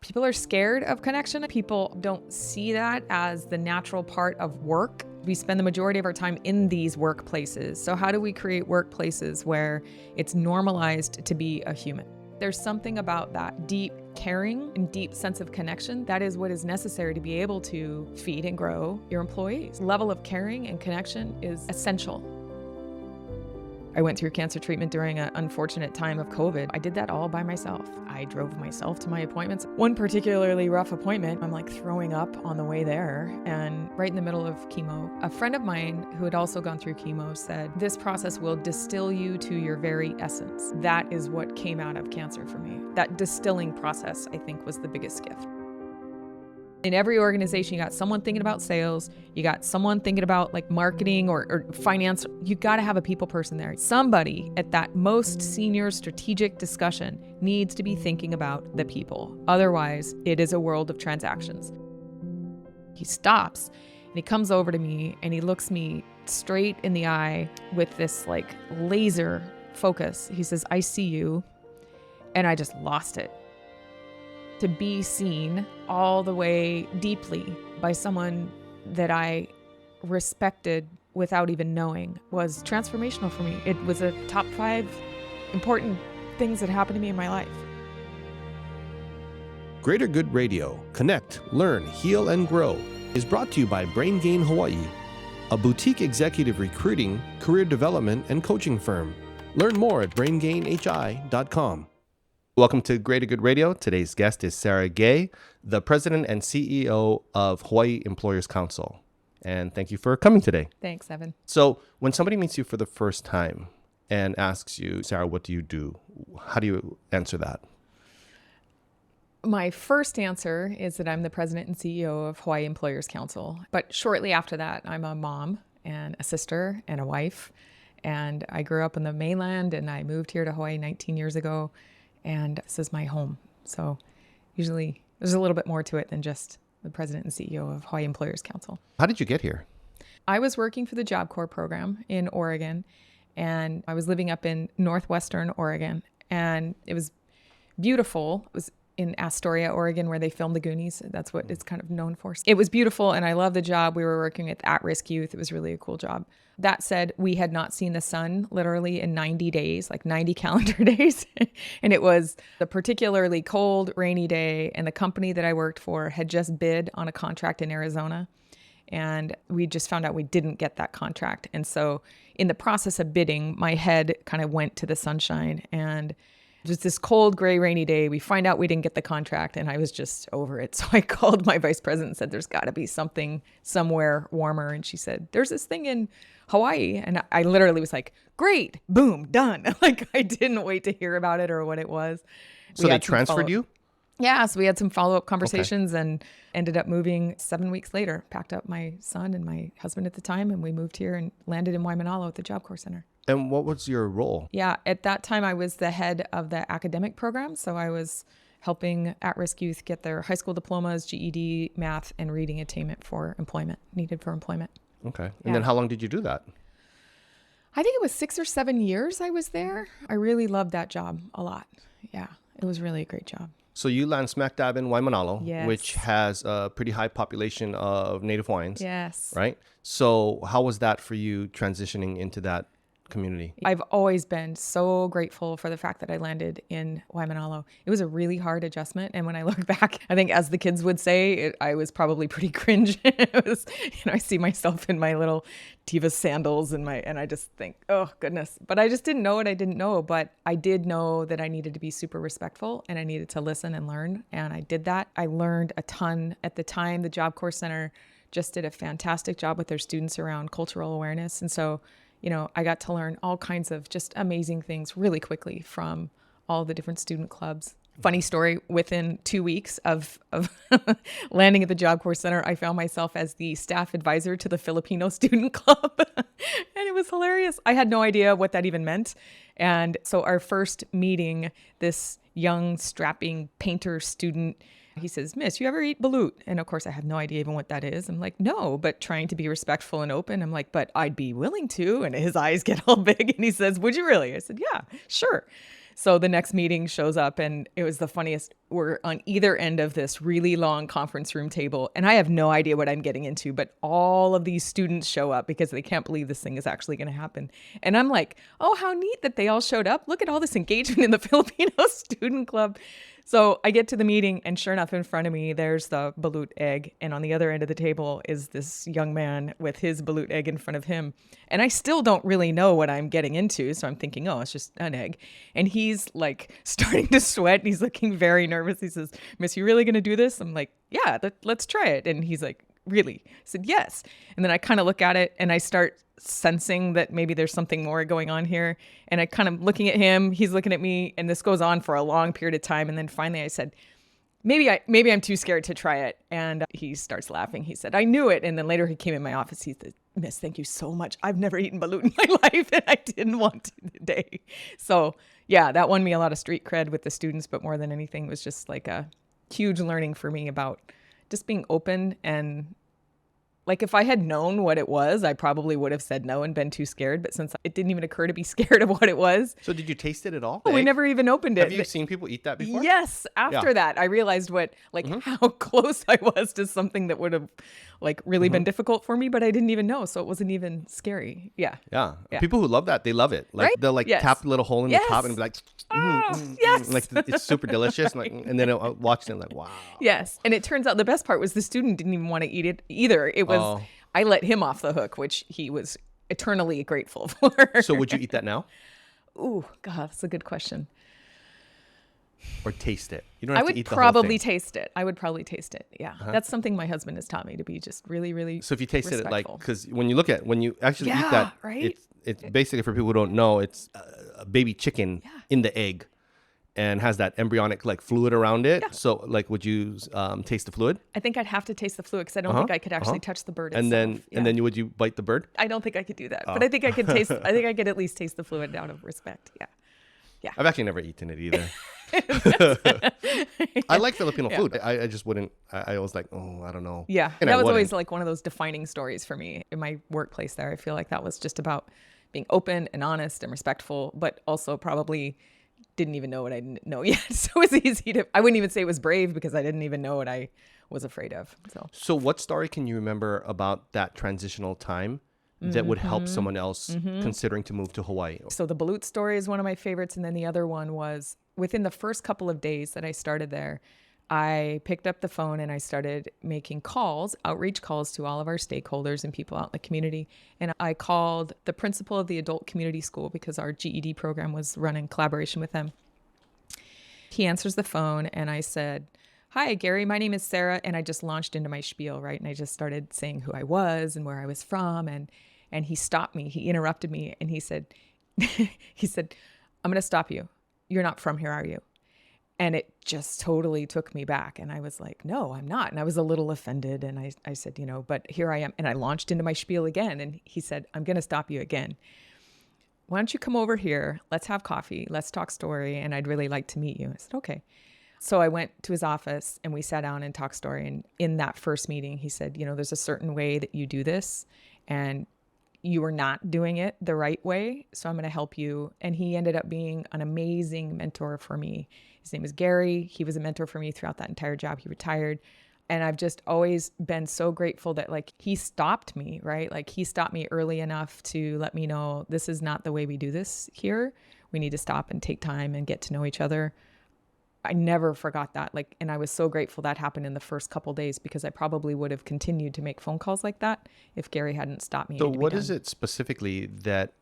People are scared of connection. People don't see that as the natural part of work. We spend the majority of our time in these workplaces. So how do we create workplaces where it's normalized to be a human? There's something about that deep caring and deep sense of connection. That is what is necessary to be able to feed and grow your employees. Level of caring and connection is essential. I went through cancer treatment during an unfortunate time of COVID. I did that all by myself. I drove myself to my appointments. One particularly rough appointment, I'm like throwing up on the way there, and right in the middle of chemo. A friend of mine who had also gone through chemo said, "This process will distill you to your very essence." That is what came out of cancer for me. That distilling process, I think, was the biggest gift. In every organization, you got someone thinking about sales, you got someone thinking about like marketing or finance. You got to have a people person there. Somebody at that most senior strategic discussion needs to be thinking about the people. Otherwise, it is a world of transactions. He stops and he comes over to me and he looks me straight in the eye with this like laser focus. He says, "I see you." And I just lost it. To be seen all the way deeply by someone that I respected without even knowing was transformational for me. It was a top 5 important things that happened to me in my life. Greater Good Radio, connect, learn, heal, and grow, is brought to you by Brain Gain Hawaii, a boutique executive recruiting, career development, and coaching firm. Learn more at braingainhi.com. Welcome to Greater Good Radio. Today's guest is Sarah Guay, the president and CEO of Hawaii Employers Council. And thank you for coming today. Thanks, Evan. So when somebody meets you for the first time and asks you, "Sarah, what do you do?" How do you answer that? My first answer is that I'm the president and CEO of Hawaii Employers Council. But shortly after that, I'm a mom and a sister and a wife. And I grew up in the mainland and I moved here to Hawaii 19 years ago. And this is my home. So usually there's a little bit more to it than just the president and CEO of Hawaii Employers Council. How did you get here? I was working for the Job Corps program in Oregon, and I was living up in northwestern Oregon, and it was beautiful. It was in Astoria, Oregon, where they filmed the Goonies. That's what it's kind of known for. It was beautiful, and I loved the job. We were working with at-risk youth. It was really a cool job. That said, we had not seen the sun literally in 90 days, like 90 calendar days. And it was a particularly cold, rainy day. And the company that I worked for had just bid on a contract in Arizona. And we just found out we didn't get that contract. And so in the process of bidding, my head kind of went to the sunshine. And just this cold, gray, rainy day, we find out we didn't get the contract, and I was just over it. So I called my vice president and said, "There's got to be something somewhere warmer." And she said, "There's this thing in Hawaii." And I literally was like, "Great, boom, done." Like I didn't wait to hear about it or what it was. So they transferred you? Yeah, so we had some follow-up conversations and ended up moving 7 weeks later. Packed up my son and my husband at the time, and we moved here and landed in Waimanalo at the Job Corps Center. And what was your role? Yeah, at that time, I was the head of the academic program. So I was helping at-risk youth get their high school diplomas, GED, math, and reading attainment for employment, needed for employment. Okay. And then how long did you do that? I think it was 6 or 7 years I was there. I really loved that job a lot. Yeah, it was really a great job. So you land smack dab in Waimanalo, Yes. which has a pretty high population of Native Hawaiians. Yes. Right? So how was that for you transitioning into that community? I've always been so grateful for the fact that I landed in Waimanalo. It was a really hard adjustment. And when I look back, I think as the kids would say, I was probably pretty cringe. It was, I see myself in my little Tiva sandals and I just think, oh goodness. But I just didn't know what I didn't know. But I did know that I needed to be super respectful and I needed to listen and learn. And I did that. I learned a ton. At the time, the Job Corps Center just did a fantastic job with their students around cultural awareness. And so I got to learn all kinds of just amazing things really quickly from all the different student clubs. Funny story, within 2 weeks of landing at the Job Corps Center, I found myself as the staff advisor to the Filipino student club. And it was hilarious. I had no idea what that even meant. And so our first meeting, this young, strapping painter student, he says, "Miss, you ever eat balut?" And of course, I have no idea even what that is. I'm like, "No," but trying to be respectful and open. I'm like, "But I'd be willing to." And his eyes get all big and he says, "Would you really?" I said, "Yeah, sure." So the next meeting shows up and it was the funniest. we're on either end of this really long conference room table, and I have no idea what I'm getting into, but all of these students show up because they can't believe this thing is actually going to happen. And I'm like, oh, how neat that they all showed up. Look at all this engagement in the Filipino Student Club. So I get to the meeting, and sure enough, in front of me, there's the balut egg. And on the other end of the table is this young man with his balut egg in front of him. And I still don't really know what I'm getting into. So I'm thinking, oh, it's just an egg. And he's like starting to sweat. And he's looking very nervous. He says, Miss, you really going to do this? I'm like, yeah, let's try it. And he's like, really? I said, yes. And then I kind of look at it and I start sensing that maybe there's something more going on here. And I kind of looking at him, he's looking at me, and this goes on for a long period of time. And then finally I said, maybe I'm too scared to try it. And he starts laughing. He said, I knew it. And then later he came in my office. He said, Miss, thank you so much. I've never eaten balut in my life, and I didn't want to today. So yeah, that won me a lot of street cred with the students, but more than anything was just like a huge learning for me about just being open. And like if I had known what it was, I probably would have said no and been too scared. But since it didn't even occur to be scared of what it was. So did you taste it at all? We never even opened it. Have you seen people eat that before? Yes. After that, I realized how close I was to something that would have like really been difficult for me, but I didn't even know. So it wasn't even scary. Yeah. Yeah. People who love that, they love it. Like right? they'll tap a little hole in the top and be like, yes. Like it's super delicious. And then I'll watch them like, wow. Yes. And it turns out the best part was the student didn't even want to eat it either. It was, I let him off the hook, which he was eternally grateful for. So would you eat that now? Ooh, God, that's a good question. Or taste it? You don't have to eat the I whole would probably thing. taste it. I would probably taste it. Yeah. That's something my husband has taught me, to be just really, really So if you tasted it, like, respectful. because when you actually eat that, right? it's basically, for people who don't know, it's a baby chicken in the egg and has that embryonic like fluid around it. Yeah. So like, would you taste the fluid? I think I'd have to taste the fluid because I don't think I could actually touch the bird and itself. then would you bite the bird? I don't think I could do that, but I think I could taste. I think I could at least taste the fluid out of respect. Yeah. Yeah. I've actually never eaten it either. I like Filipino food. I just wouldn't. I was like, oh, I don't know. Yeah, and that was always like one of those defining stories for me in my workplace there. I feel like that was just about being open and honest and respectful, but also probably didn't even know what I didn't know yet. So it was easy to, I wouldn't even say it was brave because I didn't even know what I was afraid of. So what story can you remember about that transitional time that would help someone else considering to move to Hawaii? So the Balut Story is one of my favorites. And then the other one was within the first couple of days that I started there, I picked up the phone and I started making calls, outreach calls to all of our stakeholders and people out in the community. And I called the principal of the adult community school because our GED program was run in collaboration with them. He answers the phone and I said, hi, Gary, my name is Sarah. And I just launched into my spiel, right? And I just started saying who I was and where I was from. And he stopped me. He interrupted me and he said, I'm going to stop you. You're not from here, are you? And it just totally took me back. And I was like, no, I'm not. And I was a little offended. And I said, but here I am. And I launched into my spiel again. And he said, I'm going to stop you again. Why don't you come over here? Let's have coffee. Let's talk story. And I'd really like to meet you. I said, okay. So I went to his office and we sat down and talked story. And in that first meeting, he said, there's a certain way that you do this. And you are not doing it the right way. So I'm going to help you. And he ended up being an amazing mentor for me. His name is Gary. He was a mentor for me throughout that entire job. He retired. And I've just always been so grateful that he stopped me, right? Like he stopped me early enough to let me know this is not the way we do this here. We need to stop and take time and get to know each other. I never forgot that. And I was so grateful that happened in the first couple days because I probably would have continued to make phone calls like that if Gary hadn't stopped me. So what is it specifically that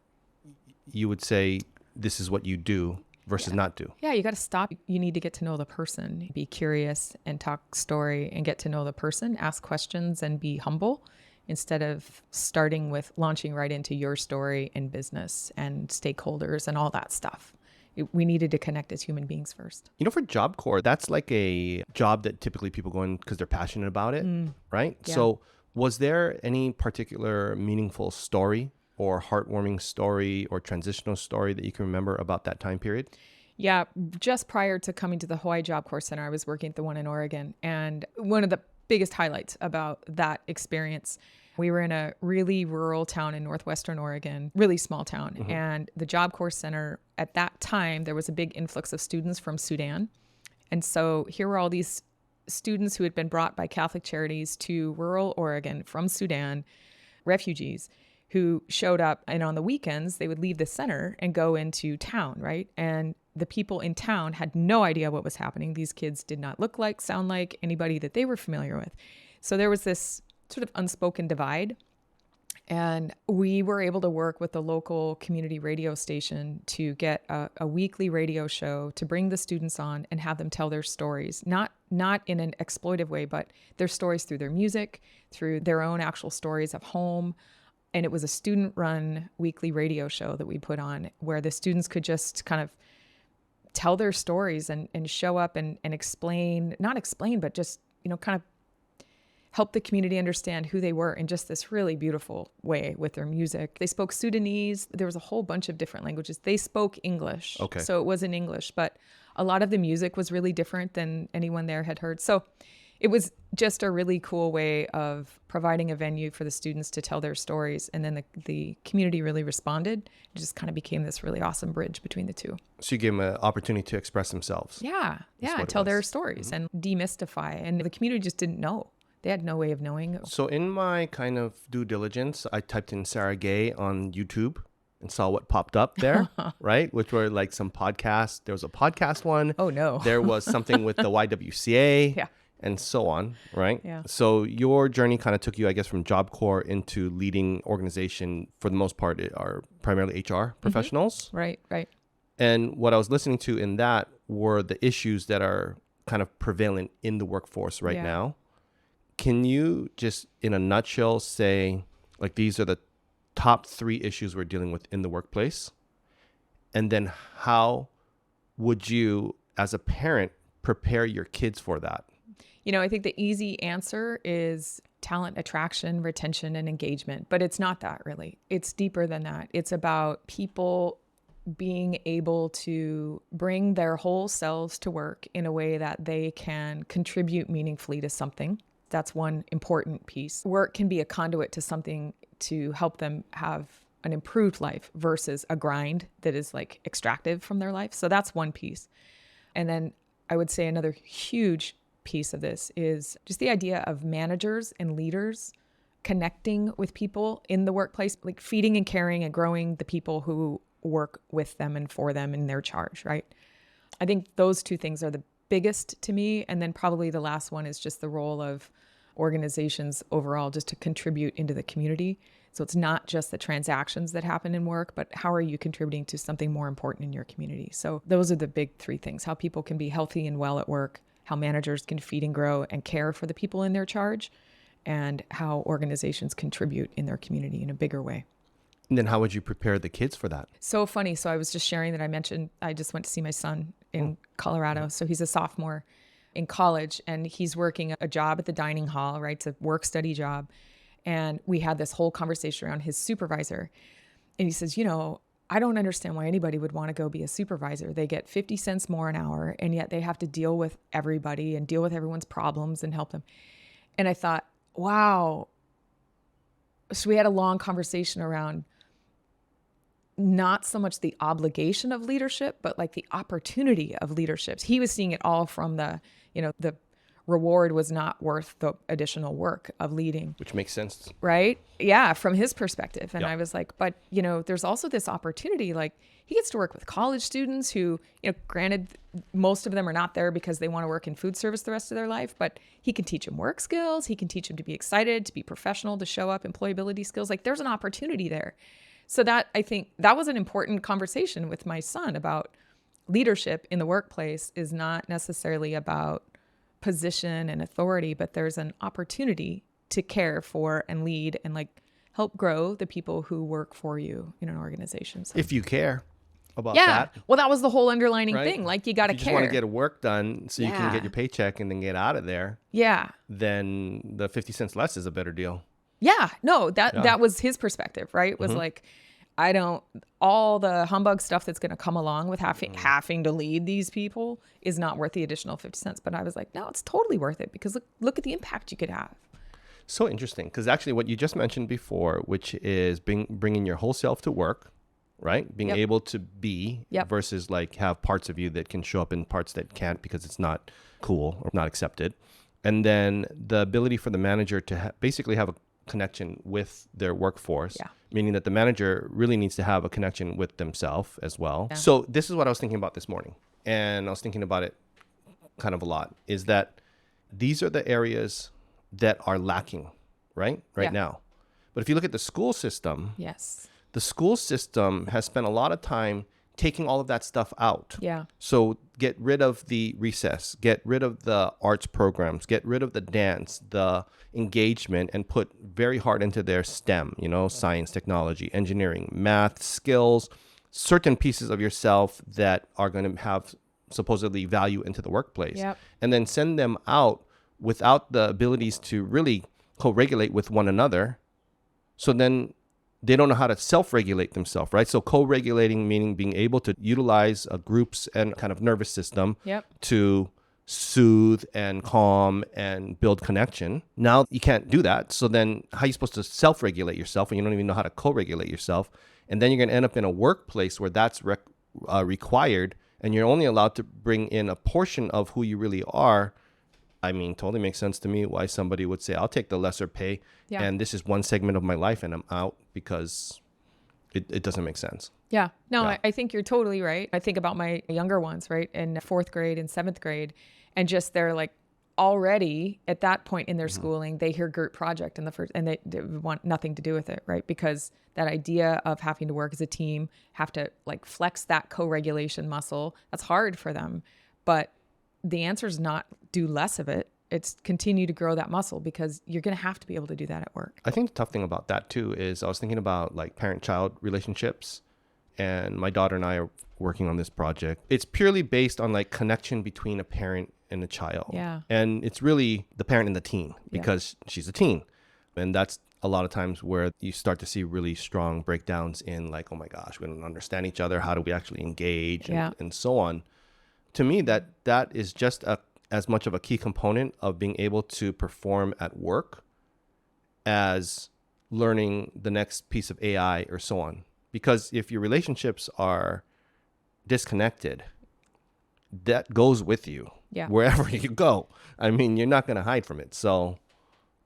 you would say this is what you do versus not do? Yeah, you got to stop. You need to get to know the person, be curious and talk story and get to know the person, ask questions and be humble instead of starting with launching right into your story and business and stakeholders and all that stuff. We needed to connect as human beings first. For Job Corps, that's like a job that typically people go in because they're passionate about it, right? Yeah. So was there any particular meaningful story or heartwarming story or transitional story that you can remember about that time period? Yeah, just prior to coming to the Hawaii Job Corps Center, I was working at the one in Oregon. And one of the biggest highlights about that experience, we were in a really rural town in northwestern Oregon, really small town. And the Job Corps Center, at that time, there was a big influx of students from Sudan. And so here were all these students who had been brought by Catholic Charities to rural Oregon from Sudan, refugees who showed up. And on the weekends, they would leave the center and go into town, right? And the people in town had no idea what was happening. These kids did not look like, sound like anybody that they were familiar with. So there was this sort of unspoken divide. And we were able to work with the local community radio station to get a weekly radio show to bring the students on and have them tell their stories, not in an exploitive way, but their stories through their music, through their own actual stories of home. And it was a student-run weekly radio show that we put on where the students could just kind of tell their stories and show up and explain, not explain, but just, kind of help the community understand who they were in just this really beautiful way with their music. They spoke Sudanese. There was a whole bunch of different languages. They spoke English. Okay. So it was in English, but a lot of the music was really different than anyone there had heard. So it was just a really cool way of providing a venue for the students to tell their stories. And then the community really responded. It just kind of became this really awesome bridge between the two. So you gave them an opportunity to express themselves. Yeah. Tell their stories and demystify. And the community just didn't know. They had no way of knowing. So in my kind of due diligence, I typed in Sarah Guay on YouTube and saw what popped up there, right? Which were like some podcasts. There was a podcast one. Oh, no. There was something with the YWCA. Yeah. And so on, right? Yeah. So your journey kind of took you, I guess, from Job Corps into leading organization, for the most part, are primarily HR professionals. Right. And what I was listening to in that were the issues that are kind of prevalent in the workforce right now. Can you just, in a nutshell, say, like, these are the top 3 issues we're dealing with in the workplace? And then how would you, as a parent, prepare your kids for that? I think the easy answer is talent attraction, retention, and engagement. But it's not that, really. It's deeper than that. It's about people being able to bring their whole selves to work in a way that they can contribute meaningfully to something. That's one important piece. Work can be a conduit to something to help them have an improved life versus a grind that is like extractive from their life. So that's one piece. And then I would say another huge piece of this is just the idea of managers and leaders connecting with people in the workplace, like feeding and caring and growing the people who work with them and for them in their charge, right? I think those 2 things are the biggest to me. And then probably the last one is just the role of organizations overall, just to contribute into the community. So it's not just the transactions that happen in work, but how are you contributing to something more important in your community? So those are the big 3 things: how people can be healthy and well at work, how managers can feed and grow and care for the people in their charge, and how organizations contribute in their community in a bigger way. And then how would you prepare the kids for that? So funny. So I was just sharing that I mentioned I just went to see my son in Colorado. So he's a sophomore in college and he's working a job at the dining hall, right? It's a work study job. And we had this whole conversation around his supervisor. And he says, I don't understand why anybody would want to go be a supervisor. They get 50 cents more an hour, and yet they have to deal with everybody and deal with everyone's problems and help them. And I thought, wow. So we had a long conversation around not so much the obligation of leadership, but like the opportunity of leadership. He was seeing it all from the reward was not worth the additional work of leading. Which makes sense. Right? Yeah, from his perspective. And Yeah. I was like, but, there's also this opportunity. Like, he gets to work with college students who, granted, most of them are not there because they want to work in food service the rest of their life, but he can teach them work skills. He can teach them to be excited, to be professional, to show up, employability skills. Like, there's an opportunity there. So that, I think, that was an important conversation with my son about leadership in the workplace is not necessarily about position and authority, but there's an opportunity to care for and lead and like help grow the people who work for you in an organization. So, if you care about that. Well, that was the whole underlining Right? thing. Like, you got to care. If you just want to get work done so you can Yeah. get your paycheck and then get out of there, Yeah. then the 50 cents less is a better deal. Yeah. No, that was his perspective, right? Was like, all the humbug stuff that's going to come along with having to lead these people is not worth the additional 50 cents. But I was like, no, it's totally worth it because look at the impact you could have. So interesting, because actually what you just mentioned before, which is bringing your whole self to work, right? Being Yep. able to be Yep. versus like have parts of you that can show up in parts that can't because it's not cool or not accepted. And then the ability for the manager to basically have a connection with their workforce, Yeah. meaning that the manager really needs to have a connection with themselves as well. Yeah. So this is what I was thinking about this morning. And I was thinking about it kind of a lot, is that these are the areas that are lacking, right Yeah. now. But if you look at the school system, Yes. the school system has spent a lot of time taking all of that stuff out. Yeah. So get rid of the recess, get rid of the arts programs, get rid of the dance, the engagement, and put very hard into their STEM, science, technology, engineering, math, skills, certain pieces of yourself that are going to have supposedly value into the workplace. Yep. And then send them out without the abilities to really co-regulate with one another. So then they don't know how to self-regulate themselves, right? So co-regulating, meaning being able to utilize a group's and kind of nervous system Yep. to soothe and calm and build connection. Now you can't do that. So then how are you supposed to self-regulate yourself when you don't even know how to co-regulate yourself? And then you're going to end up in a workplace where that's required, and you're only allowed to bring in a portion of who you really are. I mean, totally makes sense to me why somebody would say, I'll take the lesser pay. Yeah. And this is one segment of my life and I'm out, because it doesn't make sense. Yeah. No, Yeah. I think you're totally right. I think about my younger ones, right? In 4th grade and 7th grade, and just they're like already at that point in their schooling, they hear group project in the first, and they want nothing to do with it, right? Because that idea of having to work as a team, have to like flex that co-regulation muscle, that's hard for them. But the answer is not do less of it. It's continue to grow that muscle, because you're going to have to be able to do that at work. I think the tough thing about that too is I was thinking about like parent-child relationships, and my daughter and I are working on this project. It's purely based on like connection between a parent and a child. Yeah. And it's really the parent and the teen, because she's a teen. And that's a lot of times where you start to see really strong breakdowns in like, oh my gosh, we don't understand each other. How do we actually engage and so on. To me, that is just as much of a key component of being able to perform at work as learning the next piece of AI or so on. Because if your relationships are disconnected, that goes with you wherever you go. I mean, you're not going to hide from it. So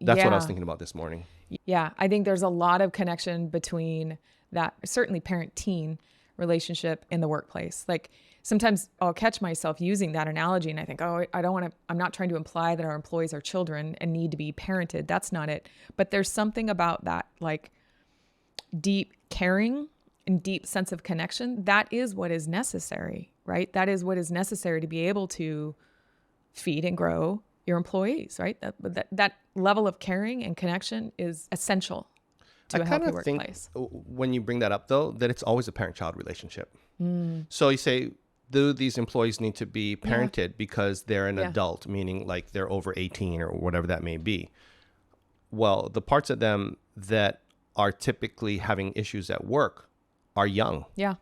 that's what I was thinking about this morning. Yeah, I think there's a lot of connection between that, certainly parent-teen relationship in the workplace. Like sometimes I'll catch myself using that analogy and I think, oh, I'm not trying to imply that our employees are children and need to be parented. That's not it. But there's something about that, like deep caring and deep sense of connection. That is what is necessary, right? That is what is necessary to be able to feed and grow your employees, right? That level of caring and connection is essential to a healthy workplace. Think when you bring that up, though, that it's always a parent-child relationship. So you say, do these employees need to be parented because they're an adult, meaning like they're over 18 or whatever that may be? Well, the parts of them that are typically having issues at work are young. Yeah.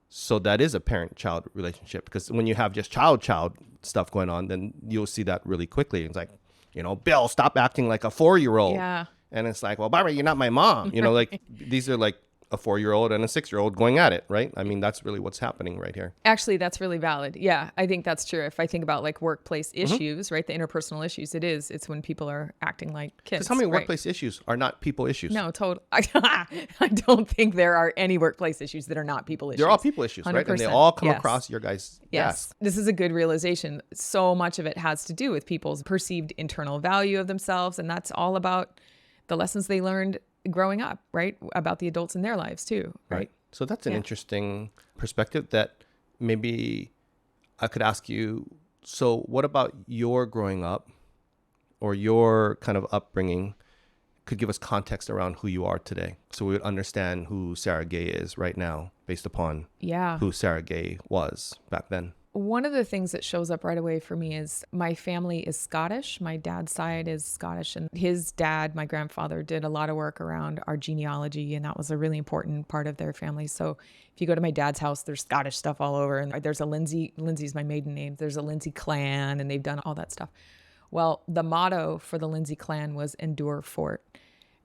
So that is a parent-child relationship, because when you have just child stuff going on, then you'll see that really quickly. It's like, Bill, stop acting like a 4-year-old. Yeah. And it's like, well, Barbara, you're not my mom. Like these are like a 4-year-old and a 6-year-old going at it, right? I mean, that's really what's happening right here. Actually, that's really valid. Yeah, I think that's true. If I think about like workplace issues, right? The interpersonal issues, it's when people are acting like kids. Because how many workplace issues are not people issues? No, totally. I don't think there are any workplace issues that are not people issues. They're all people issues, 100%. Right? And they all come across your guys' desk. This is a good realization. So much of it has to do with people's perceived internal value of themselves. And that's all about the lessons they learned growing up, right? About the adults in their lives too, right? So that's an interesting perspective that maybe I could ask you. So what about your growing up or your kind of upbringing could give us context around who you are today, so we would understand who Sarah Guay is right now based upon who Sarah Guay was back then? One of the things that shows up right away for me is my family is Scottish. My dad's side is Scottish, and his dad, my grandfather, did a lot of work around our genealogy, and that was a really important part of their family. So if you go to my dad's house, there's Scottish stuff all over, and there's a Lindsay's my maiden name. There's a Lindsay clan, and they've done all that stuff. Well, the motto for the Lindsay clan was Endure Fort.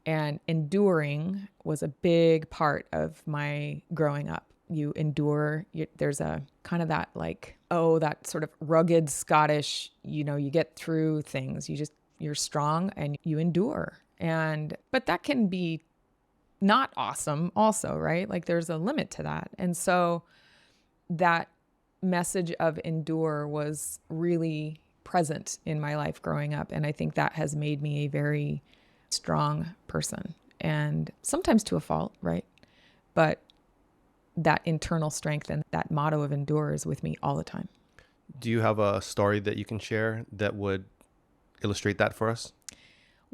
And enduring was a big part of my growing up. You endure. There's a kind of that like, that sort of rugged Scottish, you get through things. You're strong and you endure. But that can be not awesome also, right? Like there's a limit to that. And so that message of endure was really present in my life growing up. And I think that has made me a very strong person, and sometimes to a fault, right? But that internal strength and that motto of endure is with me all the time. Do you have a story that you can share that would illustrate that for us?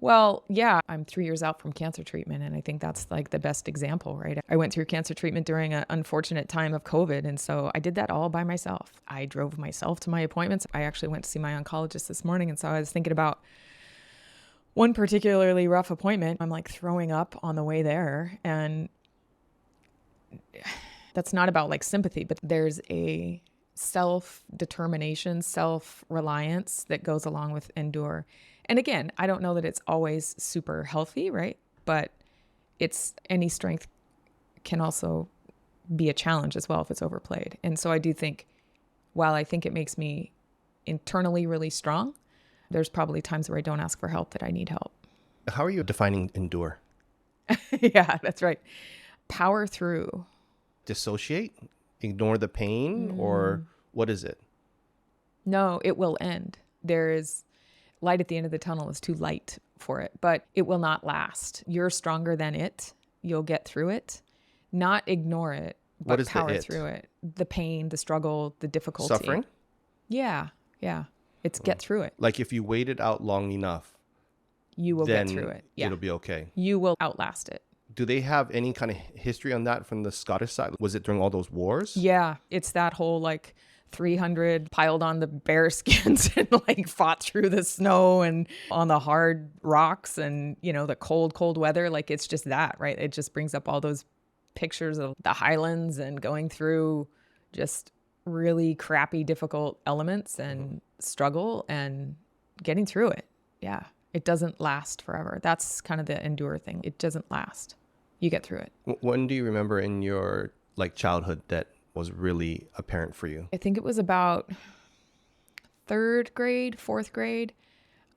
Well, yeah, I'm 3 years out from cancer treatment, and I think that's like the best example, right? I went through cancer treatment during an unfortunate time of COVID, and so I did that all by myself. I drove myself to my appointments. I actually went to see my oncologist this morning, and so I was thinking about one particularly rough appointment. I'm like throwing up on the way there, and that's not about like sympathy, but there's a self-determination, self-reliance that goes along with endure. And again, I don't know that it's always super healthy, right? But any strength can also be a challenge as well if it's overplayed. And so I do think, while I think it makes me internally really strong, there's probably times where I don't ask for help that I need help. How are you defining endure? Yeah, that's right. Power through. Dissociate? Ignore the pain? Or what is it? No, it will end. There is light at the end of the tunnel. Is too light for it, but it will not last. You're stronger than it. You'll get through it. Not ignore it, but What is power through it. The pain, the struggle, the difficulty. Suffering? Yeah. It's get through it. Like if you wait it out long enough, you will get through it. Yeah. It'll be okay. You will outlast it. Do they have any kind of history on that from the Scottish side? Was it during all those wars? Yeah. It's that whole like 300 piled on the bear skins and like fought through the snow and on the hard rocks and, the cold weather. Like it's just that, right? It just brings up all those pictures of the Highlands and going through just really crappy, difficult elements and struggle and getting through it. Yeah. It doesn't last forever. That's kind of the endure thing. It doesn't last. You get through it. When do you remember in your childhood that was really apparent for you? I think it was about 3rd grade, 4th grade.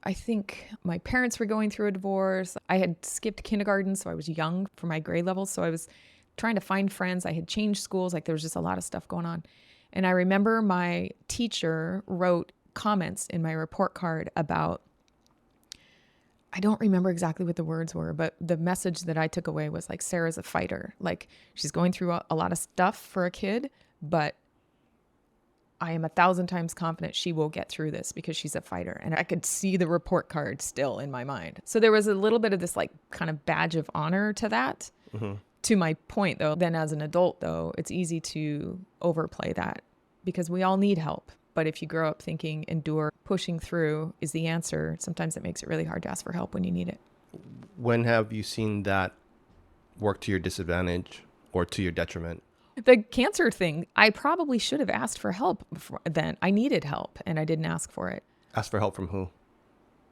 I think my parents were going through a divorce. I had skipped kindergarten, so I was young for my grade level. So I was trying to find friends. I had changed schools. Like there was just a lot of stuff going on. And I remember my teacher wrote comments in my report card about, I don't remember exactly what the words were, but the message that I took away was like, Sarah's a fighter. Like she's going through a lot of stuff for a kid, but I am 1,000 times confident she will get through this because she's a fighter. And I could see the report card still in my mind. So there was a little bit of this like kind of badge of honor to that. Mm-hmm. To my point though, then as an adult though, it's easy to overplay that because we all need help. But if you grow up thinking endure, pushing through is the answer, sometimes it makes it really hard to ask for help when you need it. When have you seen that work to your disadvantage or to your detriment? The cancer thing, I probably should have asked for help before then. I needed help and I didn't ask for it. Ask for help from who?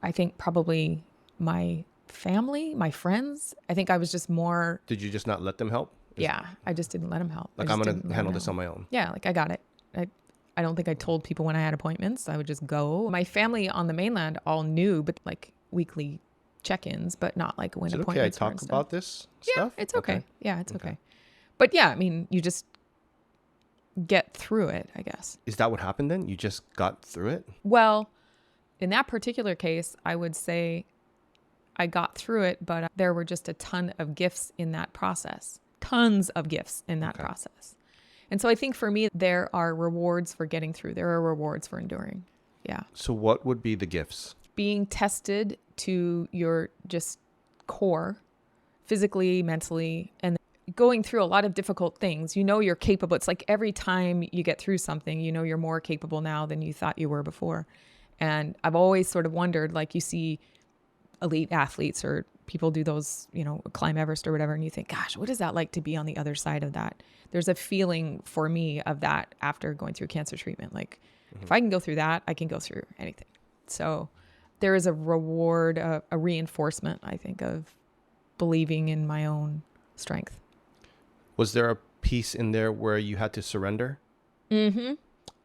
I think probably my family, my friends. I think I was just more... Did you just not let them help? Yeah, I just didn't let them help. Like I'm going to handle this on my own. Yeah, like I got it. I don't think I told people when I had appointments. I would just go. My family on the mainland all knew, but like weekly check-ins, but not like when appointments. Okay, I talk about this stuff? Yeah, it's okay. Yeah, it's okay. But yeah, I mean, you just get through it, I guess. Is that what happened then? You just got through it? Well, in that particular case, I would say I got through it, but there were just a ton of gifts in that process. Tons of gifts in that process. And so I think for me, there are rewards for getting through. There are rewards for enduring. Yeah. So what would be the gifts? Being tested to your just core, physically, mentally, and going through a lot of difficult things. You're capable. It's like every time you get through something, you're more capable now than you thought you were before. And I've always sort of wondered, like you see elite athletes or people do those, climb Everest or whatever. And you think, gosh, what is that like to be on the other side of that? There's a feeling for me of that after going through cancer treatment. Like if I can go through that, I can go through anything. So there is a reward, a reinforcement, I think, of believing in my own strength. Was there a piece in there where you had to surrender? Mm-hmm.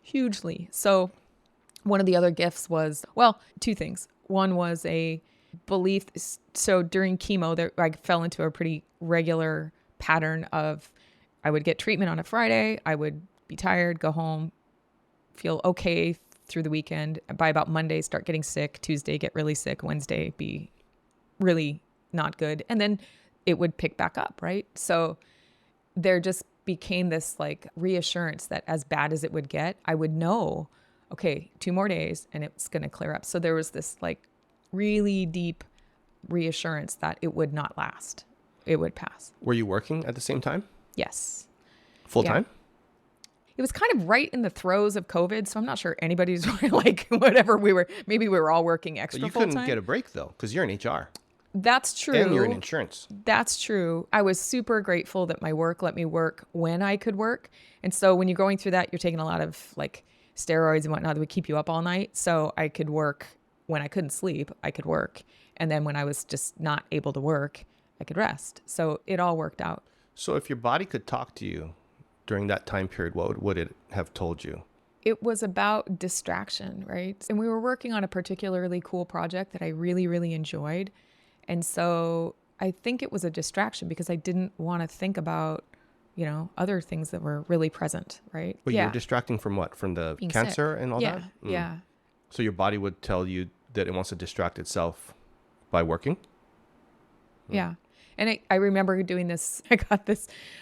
Hugely. So one of the other gifts was, well, two things. One was a belief. So during chemo, I fell into a pretty regular pattern of I would get treatment on a Friday. I would be tired, go home, feel okay through the weekend. By about Monday, start getting sick. Tuesday, get really sick. Wednesday, be really not good. And then it would pick back up, right? So there just became this like reassurance that as bad as it would get, I would know, okay, 2 more days and it's going to clear up. So there was this like really deep reassurance that it would not last. It would pass. Were you working at the same time? Yes. Full time? It was kind of right in the throes of COVID, so I'm not sure anybody's like whatever we were. Maybe we were all working extra full time. But you couldn't get a break though, because you're in HR. That's true. And you're in insurance. That's true. I was super grateful that my work let me work when I could work. And so when you're going through that, you're taking a lot of like steroids and whatnot that would keep you up all night. So I could work when I couldn't sleep, I could work. And then when I was just not able to work, I could rest. So it all worked out. So if your body could talk to you during that time period, what would it have told you? It was about distraction, right? And we were working on a particularly cool project that I really, really enjoyed. And so I think it was a distraction because I didn't want to think about, other things that were really present, right? But you're distracting from what? From the Being cancer sick. and all that? Yeah. So your body would tell you that it wants to distract itself by working? Yeah. And I remember doing this.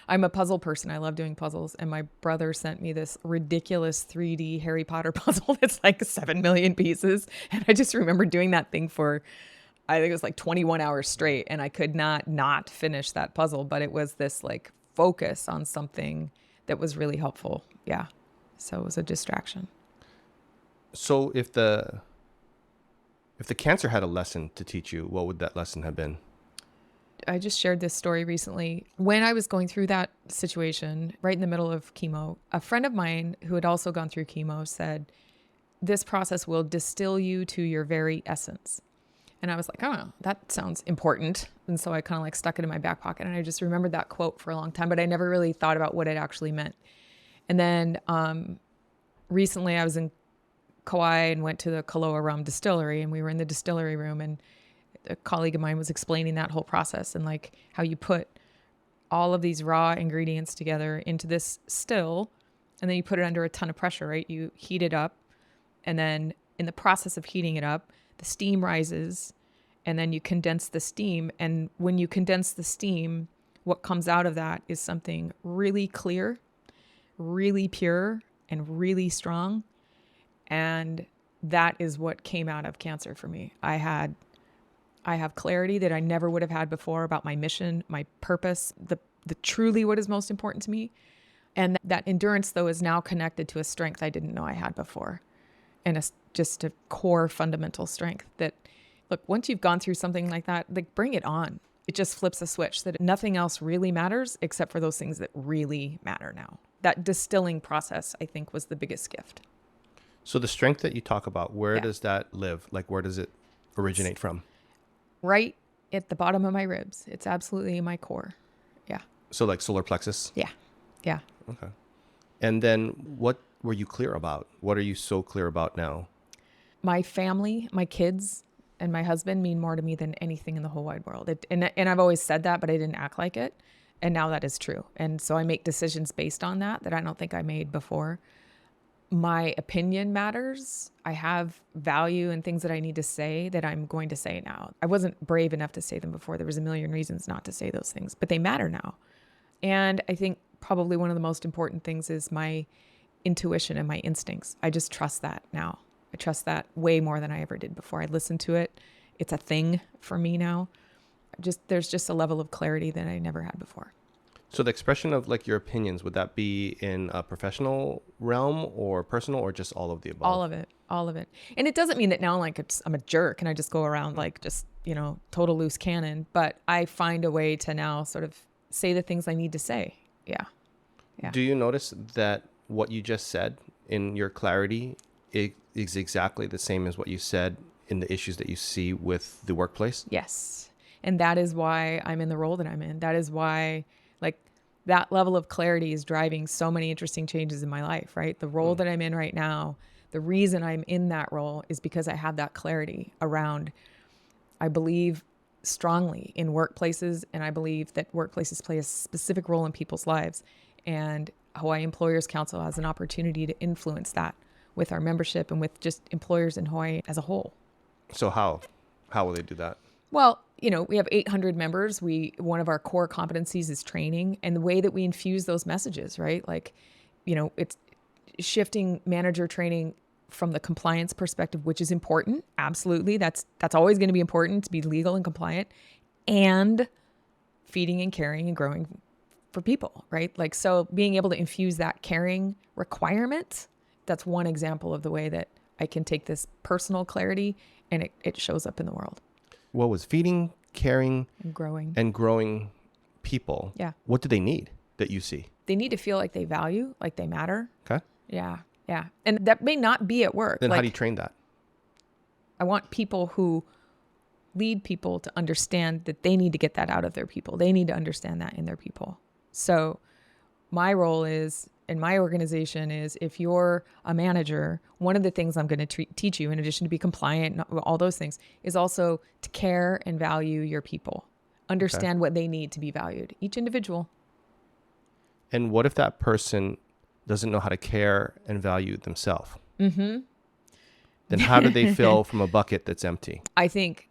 I'm a puzzle person. I love doing puzzles. And my brother sent me this ridiculous 3D Harry Potter puzzle that's like 7 million pieces. And I just remember doing that thing for, I think it was like 21 hours straight. And I could not finish that puzzle. But it was this like focus on something that was really helpful. Yeah. So it was a distraction. So if the cancer had a lesson to teach you, what would that lesson have been? I just shared this story recently. When I was going through that situation, right in the middle of chemo, a friend of mine who had also gone through chemo said, this process will distill you to your very essence. And I was like, oh, that sounds important. And so I kind of like stuck it in my back pocket. And I just remembered that quote for a long time, but I never really thought about what it actually meant. And then recently I was in Kauai and went to the Kaloa Rum distillery, and we were in the distillery room, and a colleague of mine was explaining that whole process and like how you put all of these raw ingredients together into this still, and then you put it under a ton of pressure, right? You heat it up, and then in the process of heating it up, the steam rises, and then you condense the steam. And when you condense the steam, what comes out of that is something really clear, really pure, and really strong. And that is what came out of cancer for me. I have clarity that I never would have had before about my mission, my purpose, the truly what is most important to me. And that endurance, though, is now connected to a strength I didn't know I had before. And just a core fundamental strength that, look, once you've gone through something like that, like bring it on. It just flips a switch that nothing else really matters except for those things that really matter now. That distilling process, I think, was the biggest gift. So the strength that you talk about, where does that live? Like, where does it originate from? Right at the bottom of my ribs. It's absolutely my core. Yeah. So like solar plexus? Yeah. Yeah. Okay. And then what were you clear about? What are you so clear about now? My family, my kids, and my husband mean more to me than anything in the whole wide world. And I've always said that, but I didn't act like it. And now that is true. And so I make decisions based on that I don't think I made before. My opinion matters. I have value and things that I need to say that I'm going to say now. I wasn't brave enough to say them before. There was a million reasons not to say those things, but they matter now. And I think probably one of the most important things is my intuition and my instincts. I just trust that now. I trust that way more than I ever did before. I listen to it. It's a thing for me now. There's just a level of clarity that I never had before. So the expression of like your opinions, would that be in a professional realm or personal or just all of the above? All of it. And it doesn't mean that now like I'm a jerk and I just go around like just, total loose cannon, but I find a way to now sort of say the things I need to say. Yeah. Do you notice that what you just said in your clarity is exactly the same as what you said in the issues that you see with the workplace? Yes. And that is why I'm in the role that I'm in. That is why, like, that level of clarity is driving so many interesting changes in my life, right? The role that I'm in right now, the reason I'm in that role is because I have that clarity around, I believe strongly in workplaces, and I believe that workplaces play a specific role in people's lives. And Hawaii Employers Council has an opportunity to influence that with our membership and with just employers in Hawaii as a whole. So how will they do that? Well, we have 800 members. One of our core competencies is training, and the way that we infuse those messages, right? Like, it's shifting manager training from the compliance perspective, which is important. Absolutely. That's always going to be important to be legal and compliant, and feeding and caring and growing for people, right? Like, so being able to infuse that caring requirement, that's one example of the way that I can take this personal clarity and it shows up in the world. What was feeding, caring, and growing people? Yeah. What do they need that you see? They need to feel like they value, like they matter. Okay. Yeah. Yeah. And that may not be at work. Then how do you train that? I want people who lead people to understand that they need to get that out of their people. They need to understand that in their people. So my role is, in my organization, is if you're a manager, one of the things I'm going to teach you, in addition to be compliant and all those things, is also to care and value your people. Understand what they need to be valued, each individual. And what if that person doesn't know how to care and value themselves? Mm-hmm. Then how do they fill from a bucket that's empty? I think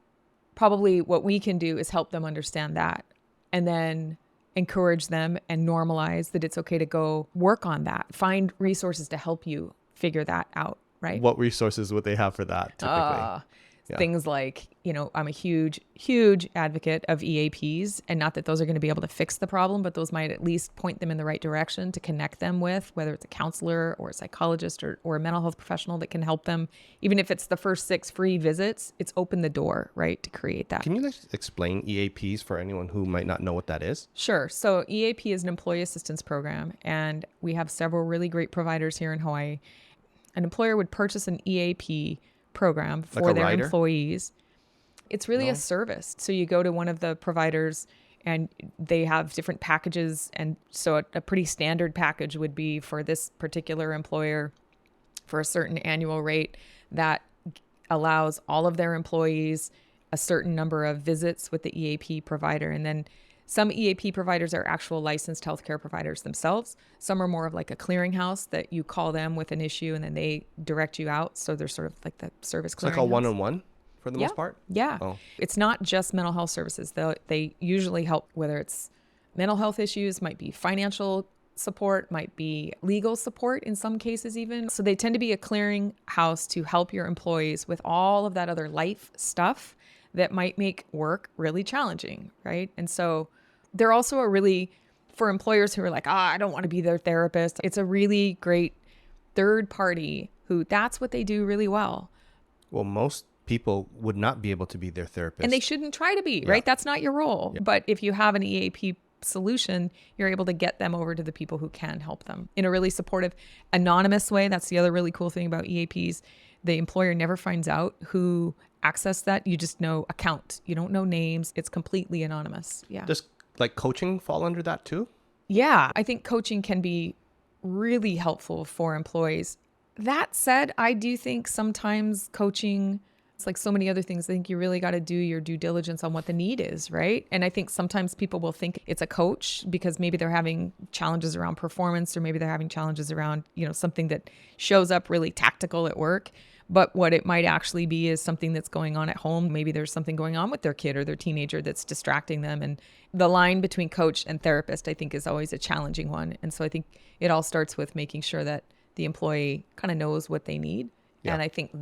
probably what we can do is help them understand that, and then encourage them and normalize that it's okay to go work on that. Find resources to help you figure that out, right? What resources would they have for that typically? Things like, I'm a huge, huge advocate of EAPs, and not that those are going to be able to fix the problem, but those might at least point them in the right direction to connect them with, whether it's a counselor or a psychologist or a mental health professional that can help them. Even if it's the first 6 free visits, it's opened the door, right, to create that. Can you explain EAPs for anyone who might not know what that is? Sure. So EAP is an employee assistance program, and we have several really great providers here in Hawaii. An employer would purchase an EAP program for their employees. It's really a service. So you go to one of the providers and they have different packages. And so a pretty standard package would be for this particular employer for a certain annual rate that allows all of their employees a certain number of visits with the EAP provider. And then some EAP providers are actual licensed healthcare providers themselves. Some are more of like a clearinghouse that you call them with an issue and then they direct you out. So they're sort of like the service clearinghouse. It's like a one-on-one for the most part? Yeah. Oh. It's not just mental health services. They usually help, whether it's mental health issues, might be financial support, might be legal support in some cases even. So they tend to be a clearinghouse to help your employees with all of that other life stuff that might make work really challenging, right? And so they're also for employers who are like, I don't want to be their therapist. It's a really great third party who that's what they do really well. Well, most people would not be able to be their therapist. And they shouldn't try to be, right? That's not your role. Yeah. But if you have an EAP solution, you're able to get them over to the people who can help them in a really supportive, anonymous way. That's the other really cool thing about EAPs. The employer never finds out who accessed that. You just know account. You don't know names. It's completely anonymous. Yeah. Does like coaching fall under that too? Yeah. I think coaching can be really helpful for employees. That said, I do think sometimes coaching, it's like so many other things. I think you really got to do your due diligence on what the need is, right? And I think sometimes people will think it's a coach because maybe they're having challenges around performance, or maybe they're having challenges around, something that shows up really tactical at work. But what it might actually be is something that's going on at home. Maybe there's something going on with their kid or their teenager that's distracting them. And the line between coach and therapist, I think, is always a challenging one. And so I think it all starts with making sure that the employee kind of knows what they need. Yeah. And I think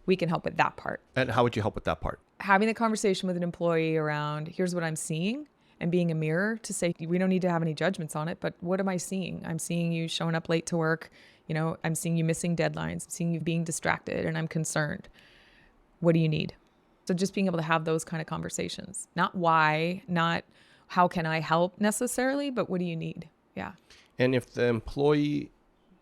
we can help with that part. And how would you help with that part? Having the conversation with an employee around, here's what I'm seeing, and being a mirror to say, we don't need to have any judgments on it, but what am I seeing? I'm seeing you showing up late to work. I'm seeing you missing deadlines. I'm seeing you being distracted, and I'm concerned. What do you need? So just being able to have those kind of conversations, not why, not how can I help necessarily, but what do you need? Yeah. And if the employee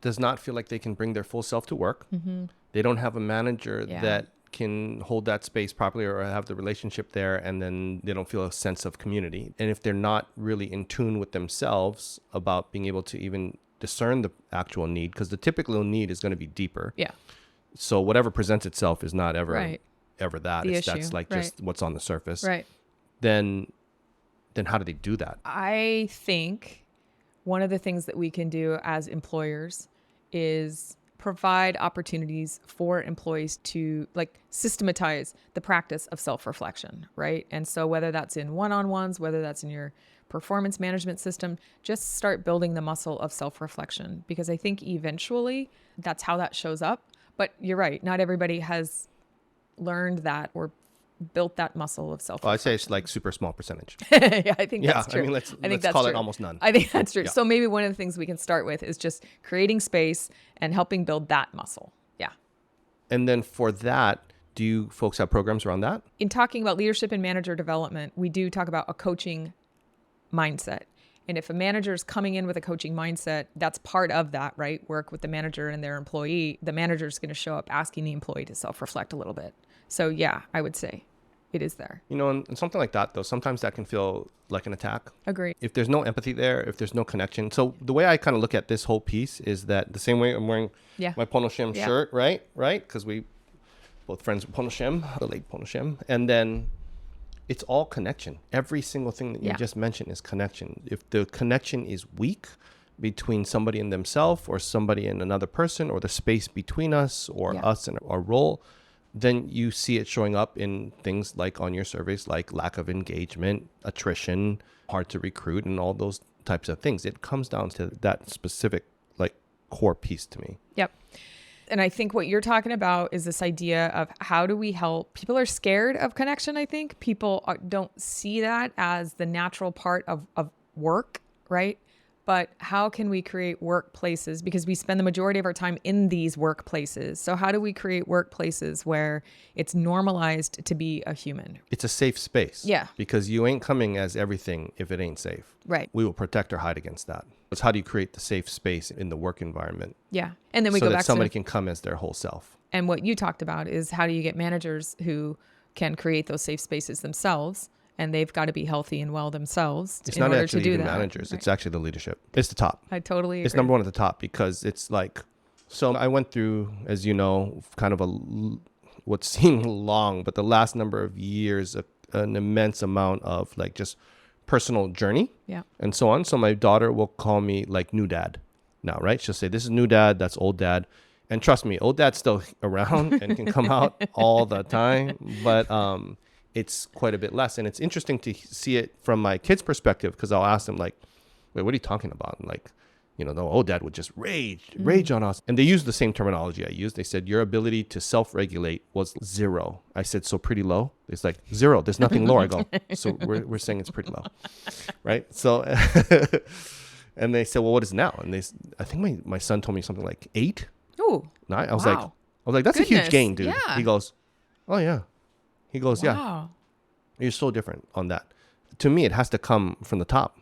does not feel like they can bring their full self to work, mm-hmm. they don't have a manager that can hold that space properly or have the relationship there, and then they don't feel a sense of community. And if they're not really in tune with themselves about being able to even discern the actual need, because the typical need is going to be deeper. Yeah. So whatever presents itself is not ever that. The issue. That's like just what's on the surface. Right. Then how do they do that? I think one of the things that we can do as employers is provide opportunities for employees to like systematize the practice of self-reflection, right? And so whether that's in one-on-ones, whether that's in your performance management system, just start building the muscle of self-reflection, because I think eventually that's how that shows up. But you're right, not everybody has learned that or built that muscle of self-reflection. Well, I'd say it's like super small percentage. Yeah, I think that's true. I mean, let's call it almost none. I think that's true. Yeah. So maybe one of the things we can start with is just creating space and helping build that muscle. Yeah. And then for that, do you folks have programs around that? In talking about leadership and manager development, we do talk about a coaching mindset. And if a manager is coming in with a coaching mindset, that's part of that, right? Work with the manager and their employee. The manager is going to show up asking the employee to self-reflect a little bit. So yeah, I would say it is there. You know, and something like that, though, sometimes that can feel like an attack. Agree. If there's no empathy there, if there's no connection. So the way I kind of look at this whole piece is that the same way I'm wearing my Pono Shim shirt, right? Because we both friends with Pono Shim, the late Pono Shim. And then it's all connection. Every single thing that you just mentioned is connection. If the connection is weak between somebody and themselves or somebody and another person, or the space between us or us and our role, then you see it showing up in things like on your surveys, like lack of engagement, attrition, hard to recruit, and all those types of things. It comes down to that specific like core piece to me. Yep. And I think what you're talking about is this idea of how do we help? People are scared of connection, I think. People don't see that as the natural part of work, right? But how can we create workplaces? Because we spend the majority of our time in these workplaces. So how do we create workplaces where it's normalized to be a human? It's a safe space. Yeah. Because you ain't coming as everything if it ain't safe. Right. We will protect or hide against that. It's how do you create the safe space in the work environment? Yeah. And then we go back to somebody can come as their whole self. And what you talked about is how do you get managers who can create those safe spaces themselves? And they've got to be healthy and well themselves in order to do that. It's not actually even managers. Right. It's actually the leadership. It's the top. I totally agree. It's number one at the top because it's like, so I went through, as you know, kind of what seemed long, but the last number of years, an immense amount of like just personal journey and so on. So my daughter will call me like new dad now, right? She'll say, this is new dad, that's old dad. And trust me, old dad's still around and can come out all the time. But it's quite a bit less. And it's interesting to see it from my kids' perspective because I'll ask them like, wait, what are you talking about? And like, you know, the old dad would just rage on us. And they used the same terminology I used. They said, your ability to self-regulate was 0. I said, so pretty low? It's like 0. There's nothing lower. I go, so we're saying it's pretty low. Right? So, and they said, well, what is it now? And I think my son told me something like 8. Ooh. 9. I was like, that's a huge gain, dude. Yeah. He goes, oh yeah. He goes, yeah, you're so different on that. To me, it has to come from the top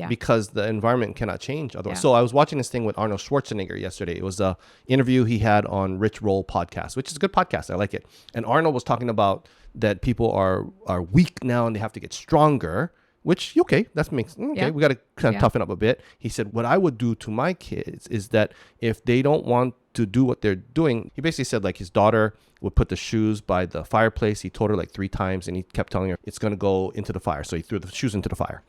because the environment cannot change otherwise. Yeah. So I was watching this thing with Arnold Schwarzenegger yesterday. It was a interview he had on Rich Roll podcast, which is a good podcast. I like it. And Arnold was talking about that people are weak now and they have to get stronger, which, that makes, we got to kind of toughen up a bit. He said, what I would do to my kids is that if they don't want to do what they're doing, he basically said like his daughter would put the shoes by the fireplace. He told her like 3 times and he kept telling her it's going to go into the fire. So he threw the shoes into the fire.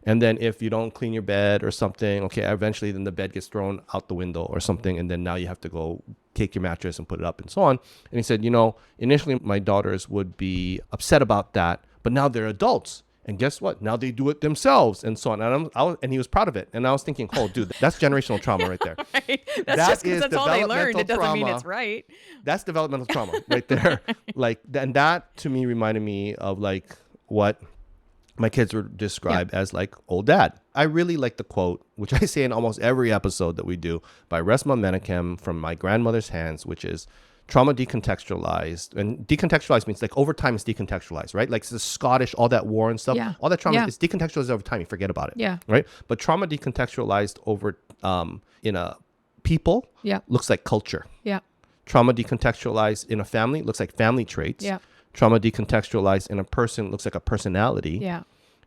And then if you don't clean your bed or something, eventually then the bed gets thrown out the window or something. And then now you have to go take your mattress and put it up and so on. And he said, initially my daughters would be upset about that, but now they're adults. And guess what? Now they do it themselves and so on. And he was proud of it. And I was thinking, oh, dude, that's generational trauma right there. Right. That's just because that's all they learned. It doesn't mean it's right. That's developmental trauma right there. And that to me reminded me of like what my kids would describe as like old dad. I really like the quote, which I say in almost every episode that we do, by Resmaa Menakem from My Grandmother's Hands, which is trauma decontextualized. And decontextualized means like over time it's decontextualized, right? Like it's the Scottish, all that war and stuff, all that trauma is decontextualized over time. You forget about it. Yeah. Right. But trauma decontextualized over in a people looks like culture. Yeah. Trauma decontextualized in a family looks like family traits. Yeah. Trauma decontextualized in a person looks like a personality. Yeah.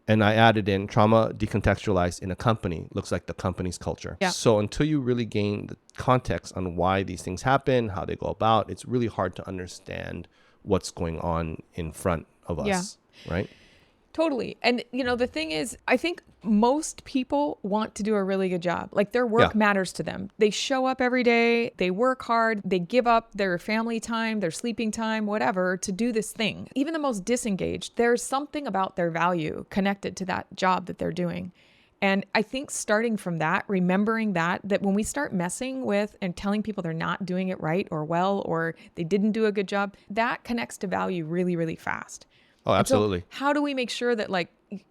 And I added in trauma decontextualized in a company looks like the company's culture. Yeah. So until you really gain the context on why these things happen, how they go about, it's really hard to understand what's going on in front of us, right? Totally. And, the thing is, I think most people want to do a really good job. Like their work matters to them. They show up every day, they work hard, they give up their family time, their sleeping time, whatever, to do this thing. Even the most disengaged, there's something about their value connected to that job that they're doing. And I think starting from that, remembering that when we start messing with and telling people they're not doing it right or well, or they didn't do a good job, that connects to value really, really fast. Oh, absolutely. So how do we make sure that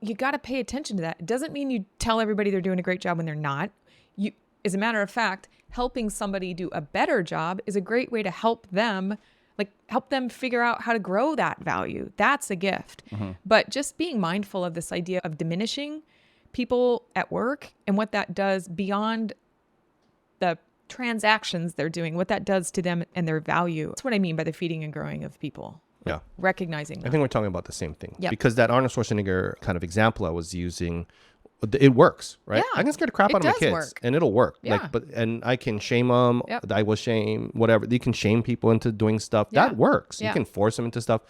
you got to pay attention to that? It doesn't mean you tell everybody they're doing a great job when they're not. As a matter of fact, helping somebody do a better job is a great way to help them figure out how to grow that value. That's a gift. Mm-hmm. But just being mindful of this idea of diminishing people at work and what that does beyond the transactions they're doing, what that does to them and their value. That's what I mean by the feeding and growing of people. Yeah. Recognizing that. I think we're talking about the same thing. Yep. Because that Arnold Schwarzenegger kind of example I was using, it works, right? Yeah, I can scare the crap out of my kids and it'll work. Yeah. And I can shame them. Yep. I will shame, whatever. You can shame people into doing stuff. Yeah. That works. Yeah. You can force them into stuff.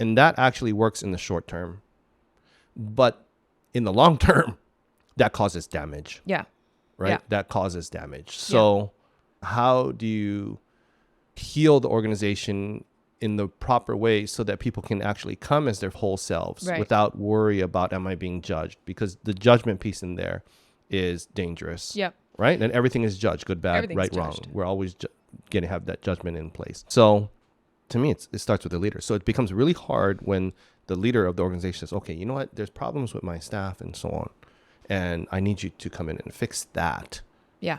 And that actually works in the short term. But in the long term, that causes damage. Yeah. Right? Yeah. That causes damage. So how do you heal the organization in the proper way so that people can actually come as their whole selves without worry about, am I being judged? Because the judgment piece in there is dangerous. Yep. Right? And everything is judged, good, bad, right, judged. Wrong. We're always going to have that judgment in place. So to me, it starts with the leader. So it becomes really hard when the leader of the organization says, okay, you know what? There's problems with my staff and so on. And I need you to come in and fix that. Yeah.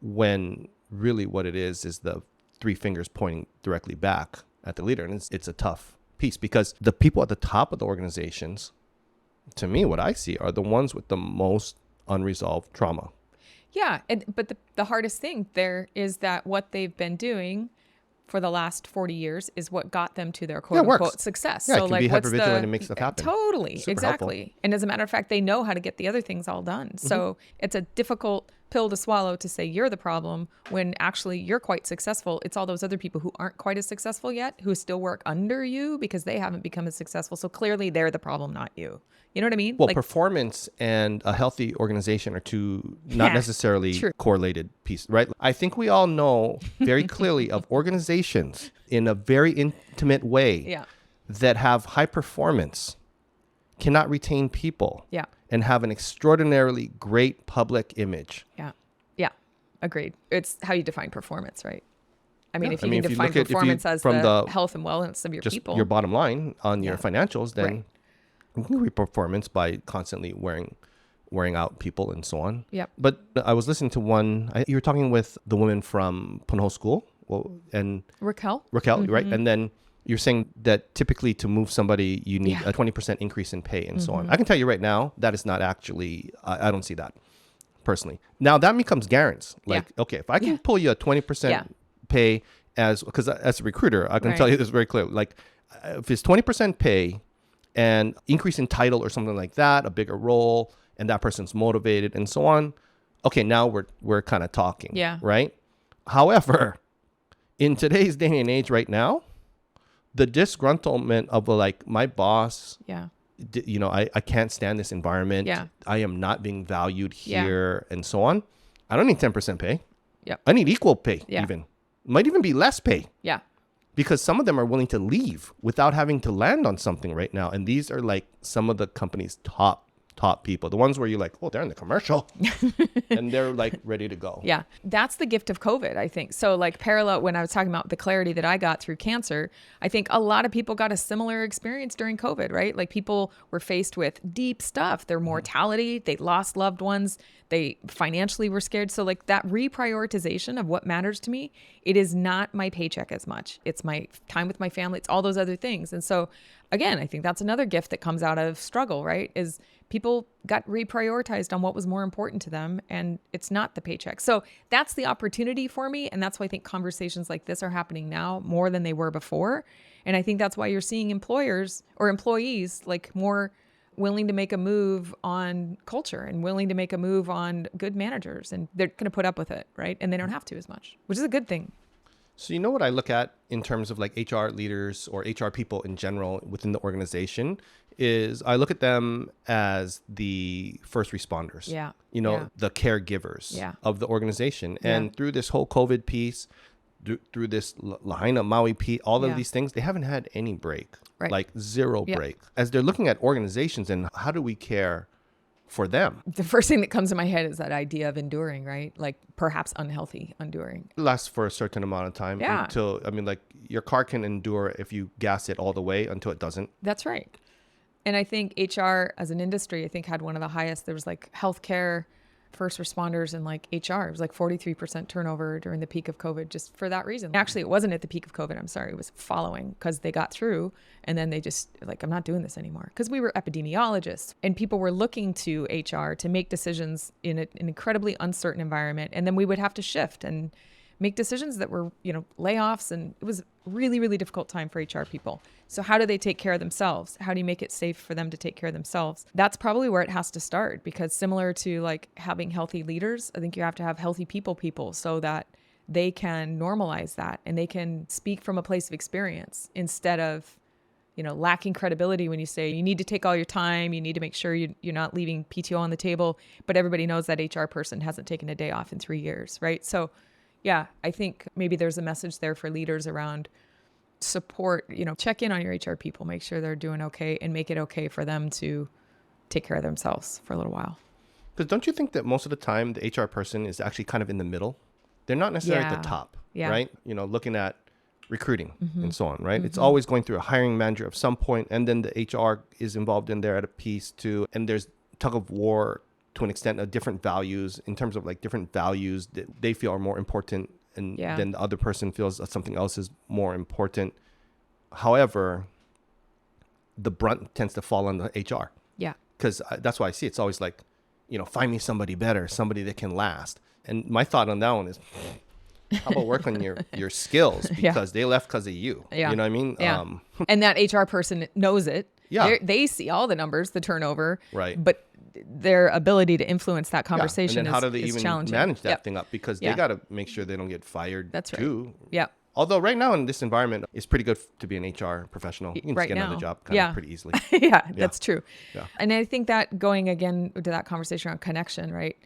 When really what it is the three fingers pointing directly back at the leader. And it's a tough piece because the people at the top of the organizations, to me, what I see are the ones with the most unresolved trauma. Yeah. But the hardest thing there is that what they've been doing for the last 40 years is what got them to their quote unquote success. Yeah, so it can be hypervigilant and make stuff happen. Totally. Super exactly. helpful. And as a matter of fact, they know how to get the other things all done. Mm-hmm. So it's a difficult pill to swallow to say you're the problem when actually you're quite successful. It's all those other people who aren't quite as successful yet, who still work under you because they haven't become as successful. So clearly they're the problem, not you. You know what I mean? Well, performance and a healthy organization are two not necessarily correlated pieces, right? I think we all know very clearly of organizations in a very intimate way that have high performance, cannot retain people, and have an extraordinarily great public image. Yeah. Yeah. Agreed. It's how you define performance, right? I mean, if you can define performance as the health and wellness of your people. Your bottom line on your financials, then you can reap performance by constantly wearing out people and so on. Yep. But I was listening to you were talking with the woman from Pono School and Raquel, right? And then you're saying that typically to move somebody, you need a 20% increase in pay and so on. I can tell you right now, that is not actually, I don't see that personally. Now that becomes guarantees. Okay, if I can pull you a 20% pay because as a recruiter, I can tell you this very clearly. Like if it's 20% pay and increase in title or something like that, a bigger role, and that person's motivated and so on. Okay, now we're kind of talking, right? However, in today's day and age right now, the disgruntlement of my boss, I can't stand this environment. I am not being valued here and so on. I don't need 10% pay. I need equal pay even. Might even be less pay. Because some of them are willing to leave without having to land on something right now. And these are some of the company's top people, the ones where you're they're in the commercial and they're ready to go. Yeah. That's the gift of COVID, I think. So parallel when I was talking about the clarity that I got through cancer, I think a lot of people got a similar experience during COVID, right? People were faced with deep stuff, their mortality, they lost loved ones, they financially were scared. So that reprioritization of what matters to me, it is not my paycheck as much. It's my time with my family. It's all those other things. And so again, I think that's another gift that comes out of struggle, right? Is people got reprioritized on what was more important to them, and it's not the paycheck. So that's the opportunity for me. And that's why I think conversations like this are happening now more than they were before. And I think that's why you're seeing employers or employees like more willing to make a move on culture and willing to make a move on good managers. And they're going to put up with it, right? And they don't have to as much, which is a good thing. So you know what I look at in terms of like HR leaders or HR people in general within the organization is I look at them as the first responders, Yeah. The caregivers of the organization. Yeah. And through this whole COVID piece, through this Lahaina, Maui piece, all of these things, they haven't had any break, like zero break. As they're looking at organizations and how do we care for them? The first thing that comes to my head is that idea of enduring, right? Like perhaps unhealthy enduring. It lasts for a certain amount of time until, like your car can endure if you gas it all the way until it doesn't. That's right. And I think HR as an industry, I think had one of the highest. There was like healthcare, first responders, and like HR. It was like 43% turnover during the peak of COVID just for that reason. Actually, it wasn't at the peak of COVID. I'm sorry. It was following because they got through and then they just like, I'm not doing this anymore because we were epidemiologists and people were looking to HR to make decisions in an incredibly uncertain environment. And then we would have to shift and make decisions that were, layoffs. And it was really, really difficult time for HR people. So how do they take care of themselves? How do you make it safe for them to take care of themselves? That's probably where it has to start, because similar to like having healthy leaders, I think you have to have healthy people so that they can normalize that and they can speak from a place of experience instead of, lacking credibility when you say you need to take all your time, you need to make sure you're not leaving PTO on the table, but everybody knows that HR person hasn't taken a day off in 3 years, right? So yeah, I think maybe there's a message there for leaders around support, check in on your HR people, make sure they're doing okay and make it okay for them to take care of themselves for a little while. Because don't you think that most of the time the HR person is actually kind of in the middle? They're not necessarily at the top, right? Looking at recruiting and so on, right? It's always going through a hiring manager of some point, and then the HR is involved in there at a piece too. And there's tug of war to an extent of different values in terms of like different values that they feel are more important, and then the other person feels that something else is more important. However, the brunt tends to fall on the HR. Yeah. Because that's why I see it's always like, find me somebody better, somebody that can last. And my thought on that one is, how about work on your skills? Because they left because of you. Yeah. You know what I mean? Yeah. And that HR person knows it. Yeah. They see all the numbers, the turnover. Right. But their ability to influence that conversation and then how do they even manage that thing up? Because they got to make sure they don't get fired. That's right. Too. Yeah. Although right now in this environment, it's pretty good to be an HR professional. You can just get another job kind of pretty easily. That's true. Yeah. And I think that going again to that conversation around connection, right?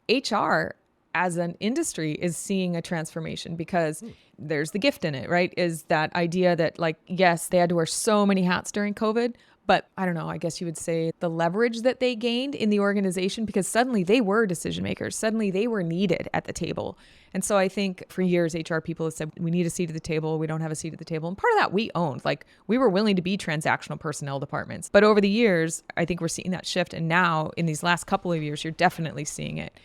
HR as an industry is seeing a transformation because there's the gift in it, right? Is that idea that like, yes, they had to wear so many hats during COVID, but I don't know, I guess you would say the leverage that they gained in the organization because suddenly they were decision makers. Suddenly they were needed at the table. And so I think for years, HR people have said, we need a seat at the table. We don't have a seat at the table. And part of that we owned, like we were willing to be transactional personnel departments. But over the years, I think we're seeing that shift. And now in these last couple of years, you're definitely seeing it.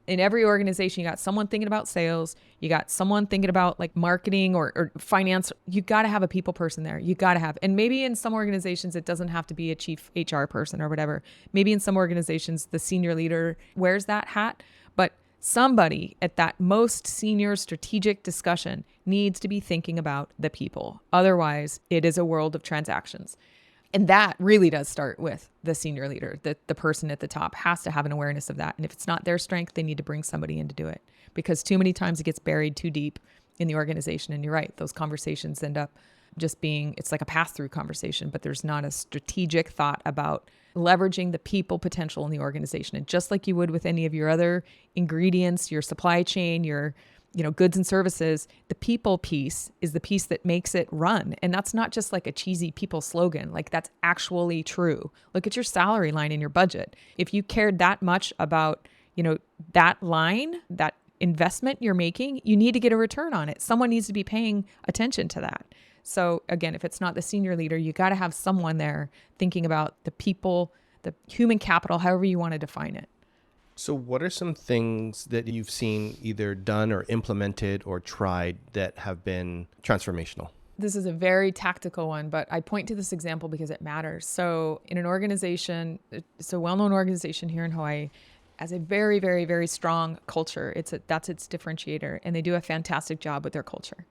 In every organization, you got someone thinking about sales, you got someone thinking about like marketing or finance. You got to have a people person there. You got to have, and maybe in some organizations, it doesn't have to be a chief HR person or whatever. Maybe in some organizations, the senior leader wears that hat, but somebody at that most senior strategic discussion needs to be thinking about the people. Otherwise, it is a world of transactions. And that really does start with the senior leader. The person at the top has to have an awareness of that. And if it's not their strength, they need to bring somebody in to do it. Because too many times it gets buried too deep in the organization. And you're right, those conversations end up just being, it's like a pass-through conversation, but there's not a strategic thought about leveraging the people potential in the organization. And just like you would with any of your other ingredients, your supply chain, your goods and services, the people piece is the piece that makes it run. And that's not just like a cheesy people slogan. Like that's actually true. Look at your salary line in your budget. If you cared that much about, that line, that investment you're making, you need to get a return on it. Someone needs to be paying attention to that. So again, if it's not the senior leader, you got to have someone there thinking about the people, the human capital, however you want to define it. So what are some things that you've seen either done or implemented or tried that have been transformational? This is a very tactical one, but I point to this example because it matters. So in an organization, it's a well-known organization here in Hawaii, has a very, very, very strong culture. That's its differentiator, and they do a fantastic job with their culture.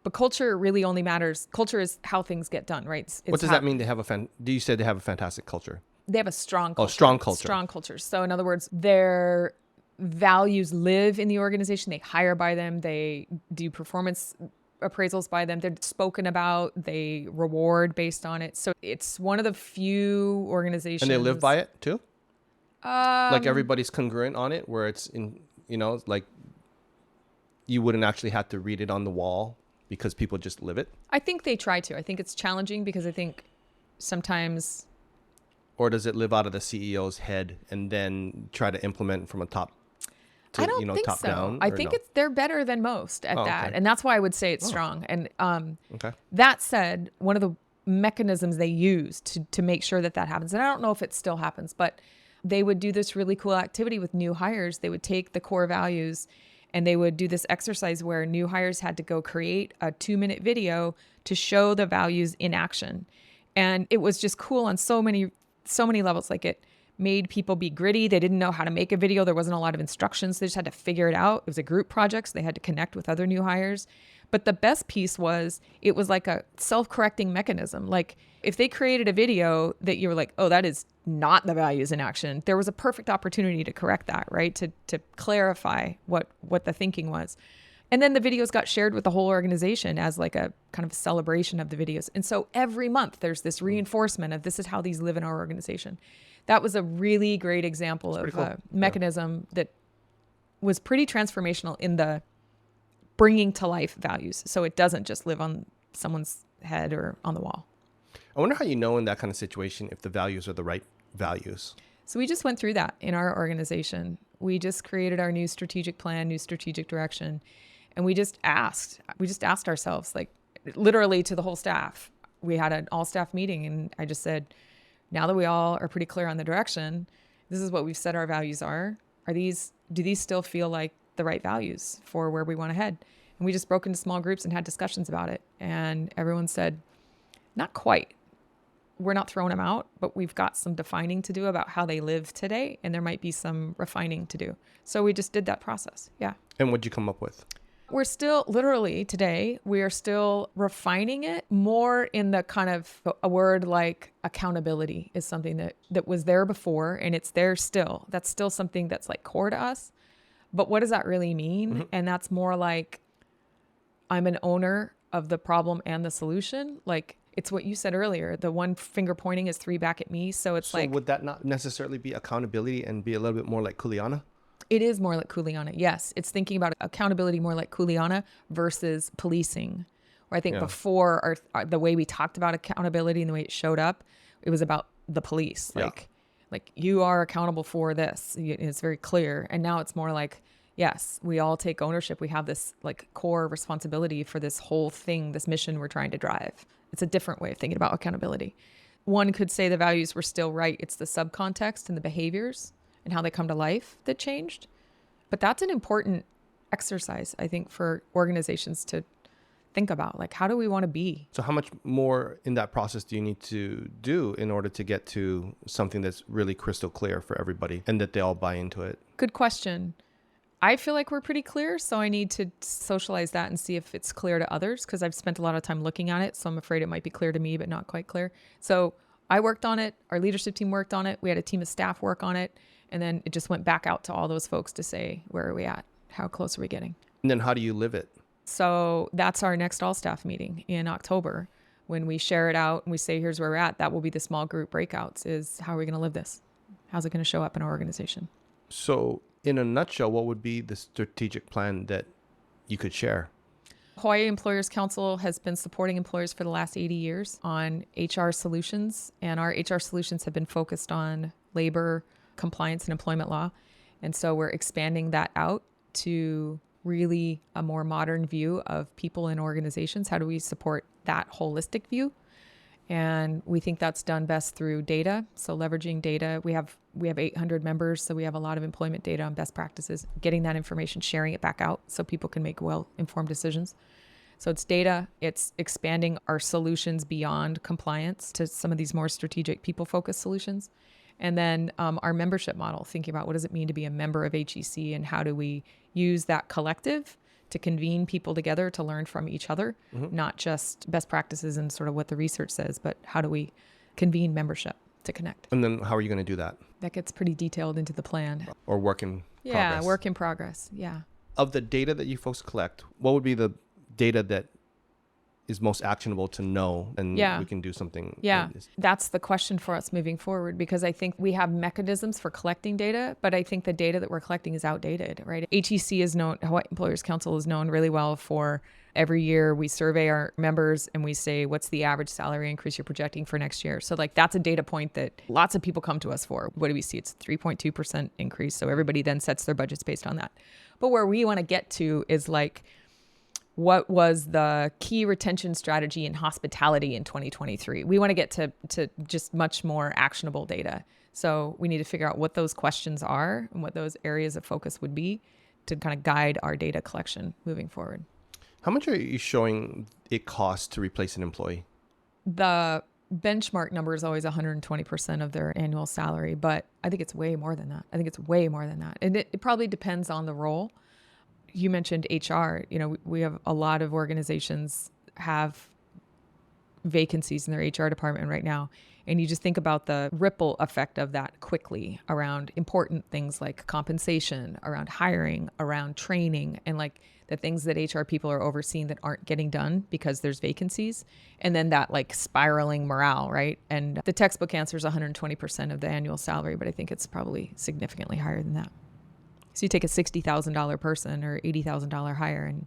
But culture really only matters. Culture is how things get done, right? What does that mean? You said they have a fantastic culture. They have a strong culture. Oh, strong culture. Strong culture. So in other words, their values live in the organization. They hire by them. They do performance appraisals by them. They're spoken about. They reward based on it. So it's one of the few organizations. And they live by it too? Like everybody's congruent on it, where it's in, like you wouldn't actually have to read it on the wall because people just live it? I think they try to. I think it's challenging because I think sometimes... Or does it live out of the CEO's head and then try to implement from a top to, I don't think top so. down? I think they're better than most at that. Okay. And that's why I would say it's strong. And okay. That said, one of the mechanisms they use to make sure that happens, and I don't know if it still happens, but they would do this really cool activity with new hires. They would take the core values and they would do this exercise where new hires had to go create a 2-minute video to show the values in action. And it was just cool on so many levels. Like, it made people be gritty. They didn't know how to make a video. There wasn't a lot of instructions. They just had to figure it out. It was a group project, so they had to connect with other new hires. But the best piece was it was like a self-correcting mechanism. Like, if they created a video that you were like, oh, that is not the values in action, there was a perfect opportunity to correct that, right? To clarify what the thinking was. And then the videos got shared with the whole organization as like a kind of celebration of the videos. And so every month there's this reinforcement of this is how these live in our organization. That was a really great example of a mechanism that was pretty transformational in the bringing to life values. So it doesn't just live on someone's head or on the wall. I wonder how you know in that kind of situation if the values are the right values. So we just went through that in our organization. We just created our new strategic plan, new strategic direction. And we just asked ourselves, like literally to the whole staff. We had an all staff meeting and I just said, now that we all are pretty clear on the direction, this is what we've said our values are. Do these still feel like the right values for where we want to head? And we just broke into small groups and had discussions about it. And everyone said, not quite. We're not throwing them out, but we've got some defining to do about how they live today. And there might be some refining to do. So we just did that process. Yeah. And what'd you come up with? We're still literally today, we are still refining it more in the kind of a word like accountability is something that was there before and it's there still. That's still something that's like core to us. But what does that really mean? Mm-hmm. And that's more like I'm an owner of the problem and the solution. Like it's what you said earlier. The one finger pointing is 3 back at me. So would that not necessarily be accountability and be a little bit more like Kuleana? It is more like Kuleana. Yes. It's thinking about accountability more like Kuleana versus policing. Where I think before the way we talked about accountability and the way it showed up, it was about the police. Like you are accountable for this. It's very clear. And now it's more like, yes, we all take ownership. We have this like core responsibility for this whole thing, this mission we're trying to drive. It's a different way of thinking about accountability. One could say the values were still right. It's the subcontext and the behaviors and how they come to life that changed. But that's an important exercise, I think, for organizations to think about. Like, how do we want to be? So how much more in that process do you need to do in order to get to something that's really crystal clear for everybody and that they all buy into it? Good question. I feel like we're pretty clear, so I need to socialize that and see if it's clear to others because I've spent a lot of time looking at it. So I'm afraid it might be clear to me, but not quite clear. So I worked on it. Our leadership team worked on it. We had a team of staff work on it. And then it just went back out to all those folks to say, where are we at? How close are we getting? And then how do you live it? So that's our next all-staff meeting in October. When we share it out and we say, here's where we're at, that will be the small group breakouts is how are we going to live this? How's it going to show up in our organization? So in a nutshell, what would be the strategic plan that you could share? Hawaii Employers Council has been supporting employers for the last 80 years on HR solutions. And our HR solutions have been focused on labor, compliance and employment law. And so we're expanding that out to really a more modern view of people in organizations. How do we support that holistic view? And we think that's done best through data. So leveraging data, we have 800 members. So we have a lot of employment data on best practices, getting that information, sharing it back out so people can make well-informed decisions. So it's data, it's expanding our solutions beyond compliance to some of these more strategic people-focused solutions. And then our membership model, thinking about what does it mean to be a member of HEC and how do we use that collective to convene people together to learn from each other, not just best practices and sort of what the research says, but how do we convene membership to connect. And then how are you going to do that? That gets pretty detailed into the plan. Or work in progress? Yeah, work in progress. Yeah. Of the data that you folks collect, what would be the data that is most actionable to know and we can do something? Yeah, that's the question for us moving forward, because I think we have mechanisms for collecting data, but I think the data that we're collecting is outdated, right? HEC is known, Hawaii Employers Council is known really well for every year we survey our members and we say, what's the average salary increase you're projecting for next year? So like that's a data point that lots of people come to us for. What do we see? It's 3.2% increase. So everybody then sets their budgets based on that. But where we want to get to is like, what was the key retention strategy in hospitality in 2023? We want to get to just much more actionable data. So we need to figure out what those questions are and what those areas of focus would be to kind of guide our data collection moving forward. How much are you showing it costs to replace an employee? The benchmark number is always 120% of their annual salary, but I think it's way more than that. And it probably depends on the role. You mentioned HR. You know, we have a lot of organizations have vacancies in their HR department right now. And you just think about the ripple effect of that quickly around important things like compensation, around hiring, around training, and like the things that HR people are overseeing that aren't getting done because there's vacancies. And then that like spiraling morale, right? And the textbook answer is 120% of the annual salary, but I think it's probably significantly higher than that. So you take a $60,000 person or $80,000 hire, and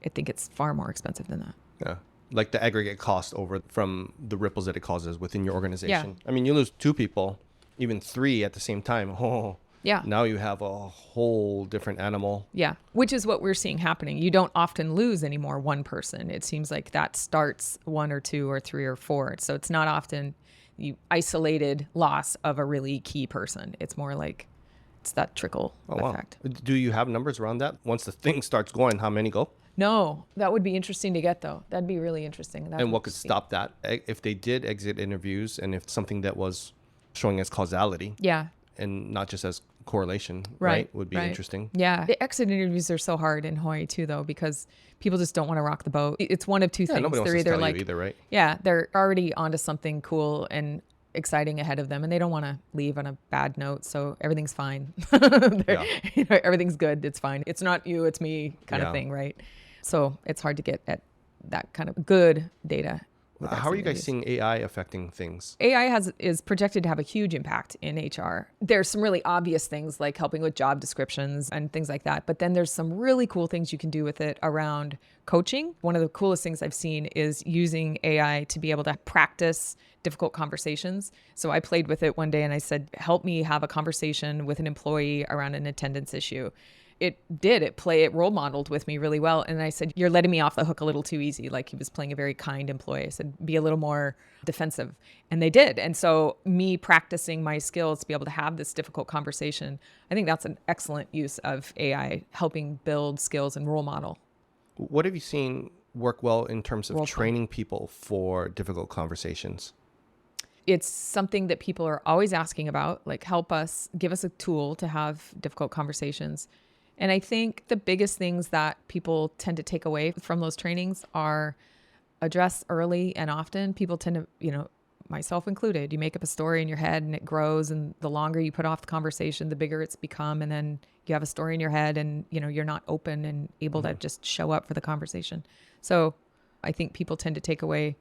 I think it's far more expensive than that. Yeah. Like the aggregate cost over from the ripples that it causes within your organization. Yeah. I mean, you lose 2 people, even 3 at the same time. Oh, yeah. Now you have a whole different animal. Yeah. Which is what we're seeing happening. You don't often lose anymore 1 person. It seems like that starts 1 or 2 or 3 or 4. So it's not often the isolated loss of a really key person. It's more like it's that trickle effect. Wow. Do you have numbers around that? Once the thing starts going, how many go? No, that would be interesting to get, though. That'd be really interesting. And what could stop that? If they did exit interviews and if something that was showing as causality and not just as correlation, right would be interesting. Yeah. The exit interviews are so hard in Hawaii, too, though, because people just don't want to rock the boat. It's one of 2 things. Nobody wants to tell you either, right? Yeah, they're already onto something cool and exciting ahead of them, and they don't want to leave on a bad note, so everything's fine. You know, everything's good. It's fine. It's not you, it's me kind of thing, right? So it's hard to get at that kind of good data. How are you guys seeing AI affecting things? AI is projected to have a huge impact in HR. There's some really obvious things like helping with job descriptions and things like that. But then there's some really cool things you can do with it around coaching. One of the coolest things I've seen is using AI to be able to practice difficult conversations. So I played with it one day and I said, help me have a conversation with an employee around an attendance issue. It role modeled with me really well. And I said, you're letting me off the hook a little too easy. Like he was playing a very kind employee. I said, be a little more defensive. And they did. And so me practicing my skills to be able to have this difficult conversation, I think that's an excellent use of AI, helping build skills and role model. What have you seen work well in terms of training people for difficult conversations? It's something that people are always asking about, like give us a tool to have difficult conversations. And I think the biggest things that people tend to take away from those trainings are address early and often. People tend to, myself included, you make up a story in your head and it grows. And the longer you put off the conversation, the bigger it's become. And then you have a story in your head and, you're not open and able to just show up for the conversation. So I think people tend to take away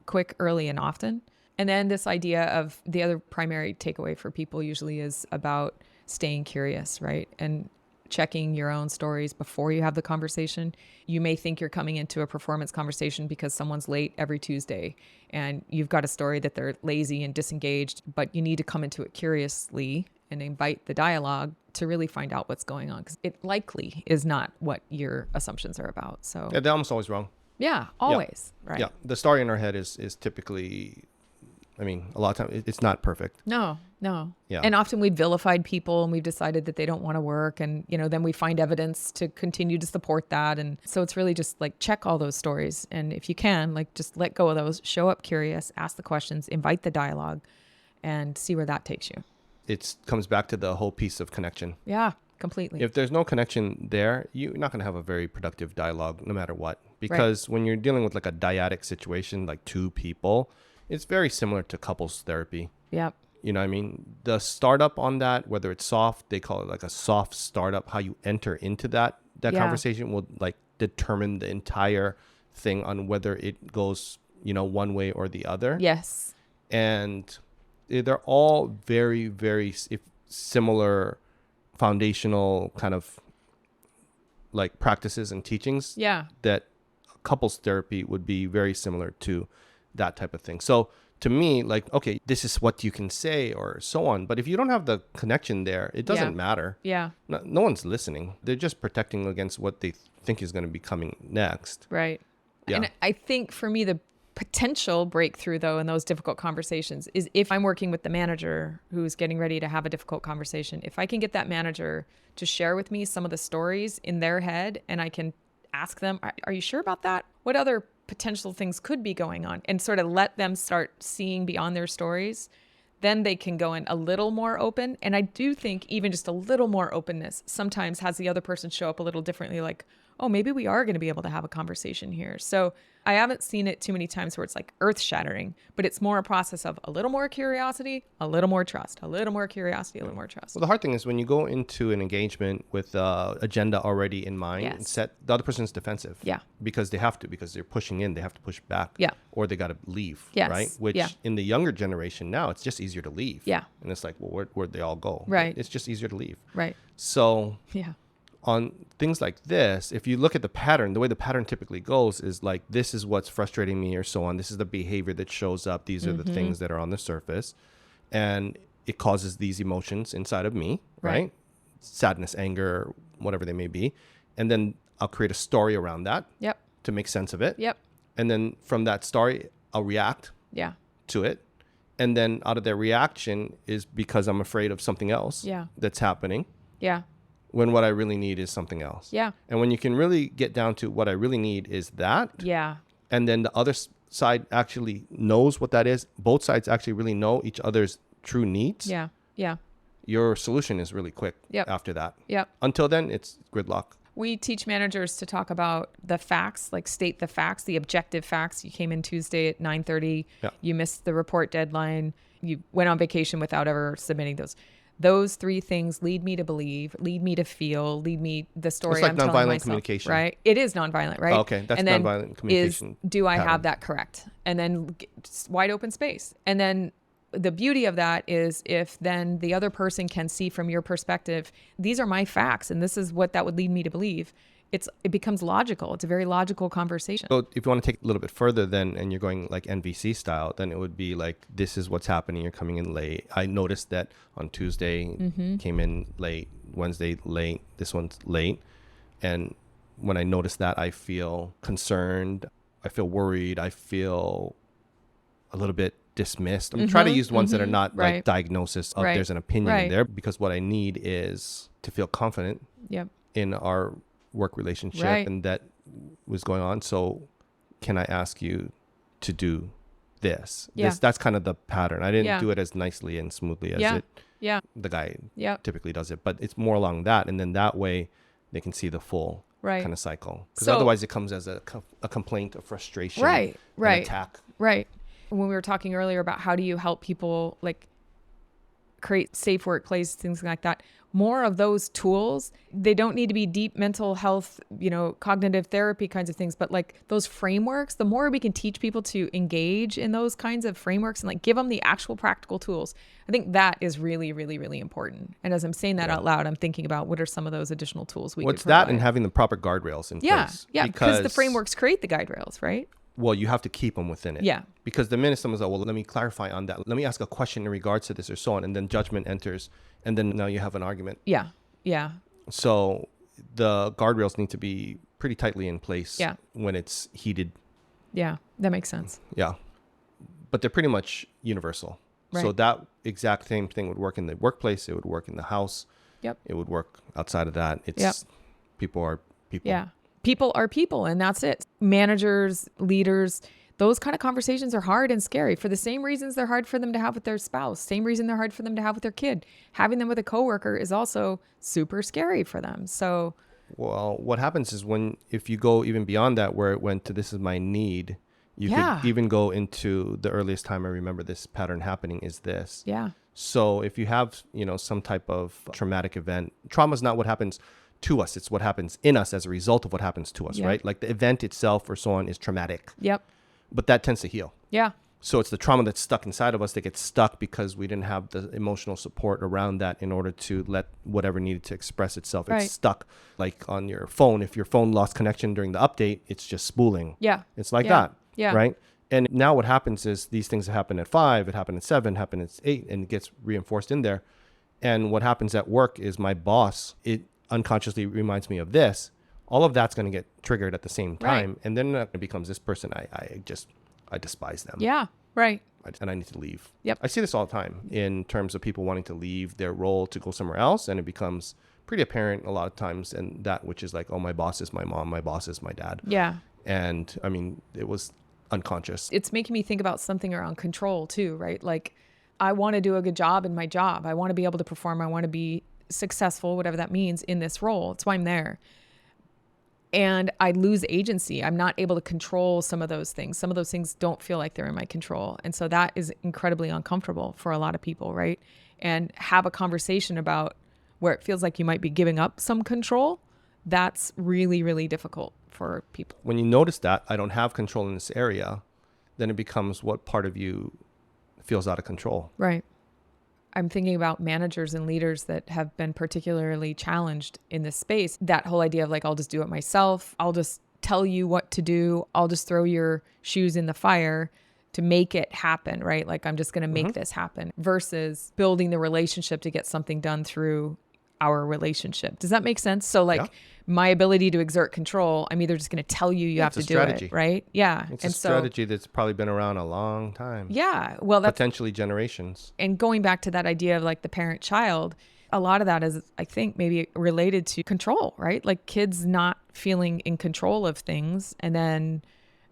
quick, early, and often. And then this idea of the other primary takeaway for people usually is about staying curious, right? And checking your own stories before you have the conversation. You may think you're coming into a performance conversation because someone's late every Tuesday and you've got a story that they're lazy and disengaged, but you need to come into it curiously and invite the dialogue to really find out what's going on, because it likely is not what your assumptions are about. So they're almost always wrong. Yeah, always. Yeah. Right. Yeah. The story in our head is typically, a lot of times it's not perfect. No. No. Yeah. And often we've vilified people and we've decided that they don't want to work. And, then we find evidence to continue to support that. And so it's really just like check all those stories. And if you can, like just let go of those, show up curious, ask the questions, invite the dialogue, and see where that takes you. It comes back to the whole piece of connection. Yeah, completely. If there's no connection there, you're not going to have a very productive dialogue no matter what. Because when you're dealing with like a dyadic situation, like two people, it's very similar to couples therapy. Yep. You know what I mean? The startup on that, whether it's soft, they call it like a soft startup, how you enter into that conversation will like determine the entire thing on whether it goes, one way or the other. Yes. And they're all very, very similar foundational kind of like practices and teachings. Yeah. That couples therapy would be very similar to that type of thing. So to me, like, okay, this is what you can say or so on. But if you don't have the connection there, it doesn't matter. Yeah. No one's listening. They're just protecting against what they think is going to be coming next. Right. Yeah. And I think for me, the potential breakthrough, though, in those difficult conversations is if I'm working with the manager who's getting ready to have a difficult conversation, if I can get that manager to share with me some of the stories in their head and I can ask them, are you sure about that? What other potential things could be going on? And sort of let them start seeing beyond their stories, then they can go in a little more open. And I do think even just a little more openness sometimes has the other person show up a little differently, like, oh, maybe we are going to be able to have a conversation here. So I haven't seen it too many times where it's like earth shattering, but it's more a process of a little more curiosity, a little more trust, a little more curiosity, a little more trust. Well, the hard thing is when you go into an engagement with agenda already in mind, Yes. set, the other person's defensive. Yeah. Because they have to, because they're pushing in, they have to push back. Yeah. Or they got to leave. Yes. Right. Which Yeah. in the younger generation now, it's just easier to leave. Yeah. And it's like, well, where'd they all go? Right. It's just easier to leave. Right. So Yeah. on things like this, if you look at the pattern, the way the pattern typically goes is like, this is what's frustrating me or so on. This is the behavior that shows up. These are the things that are on the surface. And it causes these emotions inside of me, right? Sadness, anger, whatever they may be. And then I'll create a story around that Yep. to make sense of it. Yep. And then from that story, I'll react Yeah. to it. And then out of that reaction is because I'm afraid of something else that's happening. Yeah. When what I really need is something else. Yeah. And when you can really get down to what I really need is that, Yeah. and then the other side actually knows what that is, both sides actually really know each other's true needs, Yeah. Yeah. your solution is really quick after that. Yep. Until then, it's gridlock. We teach managers to talk about the facts, like state the facts, the objective facts. You came in Tuesday at 9:30. Yeah. You missed the report deadline. You went on vacation without ever submitting those. Those three things lead me to believe, lead me to feel, lead me the story It's like I'm telling nonviolent myself. communication. Right? It is nonviolent, right? Oh, okay, that's and then nonviolent communication do I pattern. have that correct? And then just wide open space. And then the beauty of that is if then the other person can see from your perspective, these are my facts, and this is what that would lead me to believe. It becomes logical. It's a very logical conversation. So if you want to take it a little bit further then, and you're going like NVC style, then it would be like, this is what's happening. You're coming in late. I noticed that on Tuesday, came in late, Wednesday late, this one's late. And when I notice that, I feel concerned. I feel worried. I feel a little bit dismissed. I'm trying to use ones that are not like diagnosis of there's an opinion in there, because what I need is to feel confident in our work relationship and that was going on. So can I ask you to do this? That's kind of the pattern. I didn't do it as nicely and smoothly as the guy typically does it, but it's more along that. And then that way they can see the full kind of cycle. Because otherwise it comes as a complaint of frustration, an attack. Right. When we were talking earlier about how do you help people like create safe workplace, things like that, more of those tools, they don't need to be deep mental health, cognitive therapy kinds of things, but like those frameworks, the more we can teach people to engage in those kinds of frameworks and like give them the actual practical tools, I think that is really, really, really important. And as I'm saying that out loud, I'm thinking about what are some of those additional tools we could provide. That and having the proper guardrails in place. Yeah, because the frameworks create the guardrails, right? Well, you have to keep them within it. Yeah. Because the minute someone's like, well, let me clarify on that. Let me ask a question in regards to this or so on. And then judgment enters. And then now you have an argument. Yeah. Yeah. So the guardrails need to be pretty tightly in place when it's heated. Yeah. That makes sense. Yeah. But they're pretty much universal. So that exact same thing would work in the workplace. It would work in the house. Yep. It would work outside of that. It's people are people. Yeah. People are people, and that's it. Managers, leaders, those kind of conversations are hard and scary for the same reasons they're hard for them to have with their spouse, same reason they're hard for them to have with their kid. Having them with a coworker is also super scary for them. So, well, what happens is if you go even beyond that, where it went to this is my need, you could even go into the earliest time I remember this pattern happening is this. Yeah. So if you have, some type of traumatic event, trauma is not what happens to us. It's what happens in us as a result of what happens to us, right? Like the event itself or so on is traumatic. Yep. But that tends to heal. Yeah. So it's the trauma that's stuck inside of us that gets stuck because we didn't have the emotional support around that in order to let whatever needed to express itself. It's stuck like on your phone. If your phone lost connection during the update, it's just spooling. Yeah. It's like that. Yeah. Right. And now what happens is these things happen at 5, it happened at 7, happen at 8, and it gets reinforced in there. And what happens at work is my boss, it unconsciously reminds me of this. All of that's going to get triggered at the same time. Right. And then it becomes this person. I despise them. Yeah. Right. And I need to leave. Yep. I see this all the time in terms of people wanting to leave their role to go somewhere else. And it becomes pretty apparent a lot of times. And that, which is like, oh, my boss is my mom. My boss is my dad. Yeah. And I mean, it was unconscious. It's making me think about something around control too, right? Like I want to do a good job in my job. I want to be able to perform. I want to be successful, whatever that means in this role. It's why I'm there. And I lose agency. I'm not able to control some of those things. Some of those things don't feel like they're in my control. And so that is incredibly uncomfortable for a lot of people, right? And have a conversation about where it feels like you might be giving up some control. That's really, really difficult for people. When you notice that I don't have control in this area, then it becomes what part of you feels out of control. Right. I'm thinking about managers and leaders that have been particularly challenged in this space. That whole idea of like, I'll just do it myself. I'll just tell you what to do. I'll just throw your shoes in the fire to make it happen, right? Like I'm just going to make this happen versus building the relationship to get something done through our relationship. Does that make sense? So like my ability to exert control, I'm either just going to tell you have to do it, right? Yeah. It's a strategy that's probably been around a long time. Yeah. Well, that's potentially generations. And going back to that idea of like the parent-child, a lot of that is, I think, maybe related to control, right? Like kids not feeling in control of things and then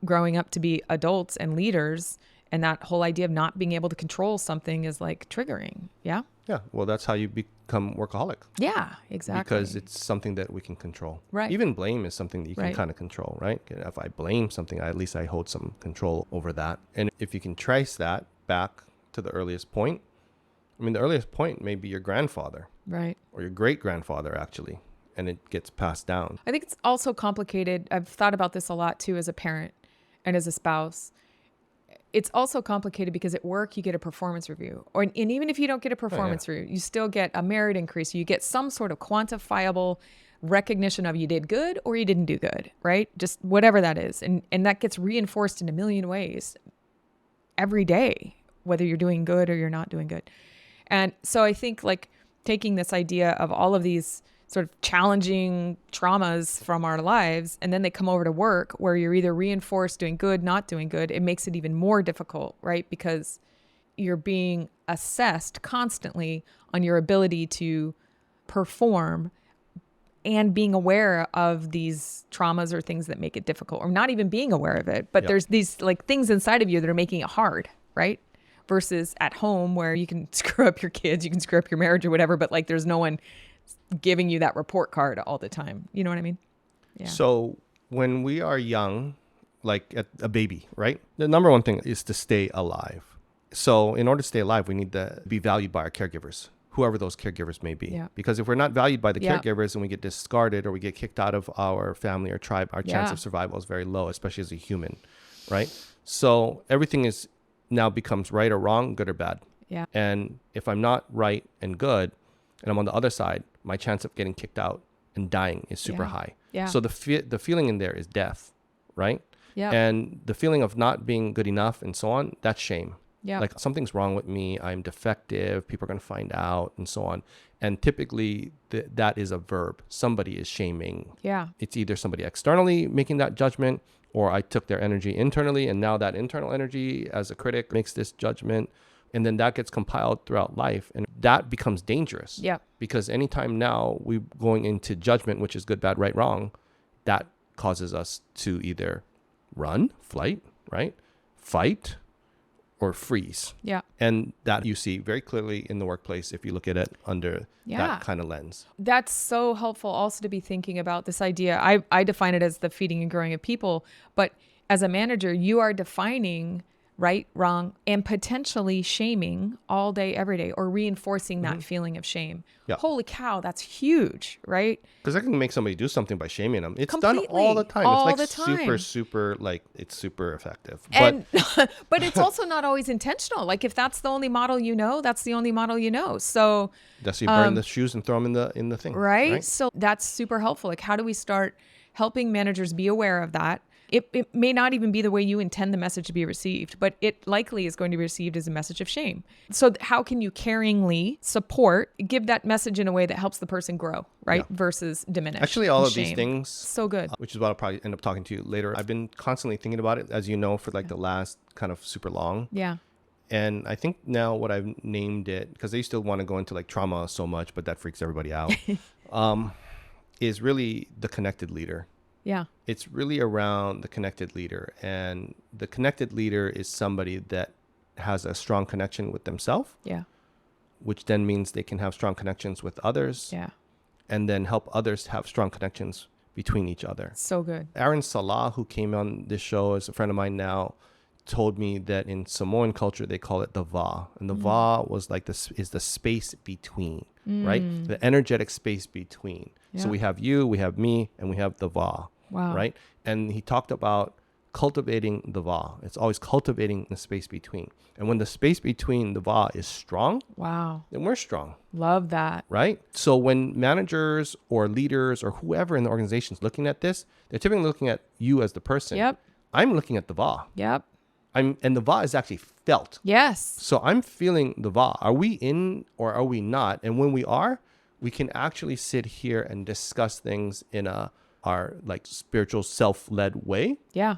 growing up to be adults and leaders. And that whole idea of not being able to control something is like triggering. Yeah. Yeah. Well, that's how you become workaholic. Yeah, exactly. Because it's something that we can control. Right. Even blame is something that you can kind of control, right? If I blame something, at least I hold some control over that. And if you can trace that back to the earliest point, I mean, the earliest point may be your grandfather. Right. Or your great-grandfather, actually. And it gets passed down. I think it's also complicated. I've thought about this a lot, too, as a parent and as a spouse. It's also complicated because at work you get a performance review, and even if you don't get a performance review, you still get a merit increase. You get some sort of quantifiable recognition of you did good or you didn't do good, right? Just whatever that is. And that gets reinforced in a million ways every day, whether you're doing good or you're not doing good. And so I think like taking this idea of all of these sort of challenging traumas from our lives, and then they come over to work where you're either reinforced doing good, not doing good, it makes it even more difficult, right? Because you're being assessed constantly on your ability to perform and being aware of these traumas or things that make it difficult, or not even being aware of it. But there's these like things inside of you that are making it hard, right? Versus at home where you can screw up your kids, you can screw up your marriage or whatever, but like there's no one giving you that report card all the time. You know what I mean? Yeah. So when we are young, like a baby, right? The number one thing is to stay alive. So in order to stay alive, we need to be valued by our caregivers, whoever those caregivers may be. Yeah. Because if we're not valued by the caregivers and we get discarded or we get kicked out of our family or tribe, our chance of survival is very low, especially as a human, right? So everything is now becomes right or wrong, good or bad. Yeah. And if I'm not right and good, and I'm on the other side, my chance of getting kicked out and dying is super high. Yeah. So the feeling in there is death, right? Yeah. And the feeling of not being good enough and so on, that's shame. Yeah. Like something's wrong with me, I'm defective, people are going to find out and so on. And typically that is a verb. Somebody is shaming. Yeah. It's either somebody externally making that judgment, or I took their energy internally and now that internal energy as a critic makes this judgment. And then that gets compiled throughout life, and that becomes dangerous. Yeah. Because anytime now we going into judgment, which is good, bad, right, wrong, that causes us to either run, flight, right, fight, or freeze. Yeah. And that you see very clearly in the workplace if you look at it under that kind of lens. That's so helpful also to be thinking about this idea. I define it as the feeding and growing of people, but as a manager, you are defining right, wrong, and potentially shaming all day, every day, or reinforcing that feeling of shame. Yeah. Holy cow, that's huge, right? Because that can make somebody do something by shaming them. It's Completely. done all the time. All it's like the time. super, like it's super effective. And, but it's also not always intentional. Like if that's the only model you know, that's the only model you know. So that's you burn the shoes and throw them in the thing. Right? So that's super helpful. Like how do we start helping managers be aware of that? It may not even be the way you intend the message to be received, but it likely is going to be received as a message of shame. So how can you caringly give that message in a way that helps the person grow, right? Yeah. Versus diminish. Actually, all of these things. So good. Which is what I'll probably end up talking to you later. I've been constantly thinking about it, as you know, for like the last kind of super long. Yeah. And I think now what I've named it, because they still want to go into like trauma so much, but that freaks everybody out, is really the connected leader. Yeah. It's really around the connected leader. And the connected leader is somebody that has a strong connection with themselves. Yeah. Which then means they can have strong connections with others. Yeah. And then help others have strong connections between each other. So good. Salah, who came on this show as a friend of mine now, told me that in Samoan culture, they call it the va. And the va was like is the space between, right? The energetic space between. Yeah. So we have you, we have me, and we have the va. Wow. Right. And he talked about cultivating the va. It's always cultivating the space between. And when the space between the va is strong, wow, then we're strong. Love that. Right. So when managers or leaders or whoever in the organization is looking at this, they're typically looking at you as the person. Yep. I'm looking at the va. Yep. And the va is actually felt. Yes. So I'm feeling the va. Are we in or are we not? And when we are, we can actually sit here and discuss things in our like spiritual self-led way. Yeah.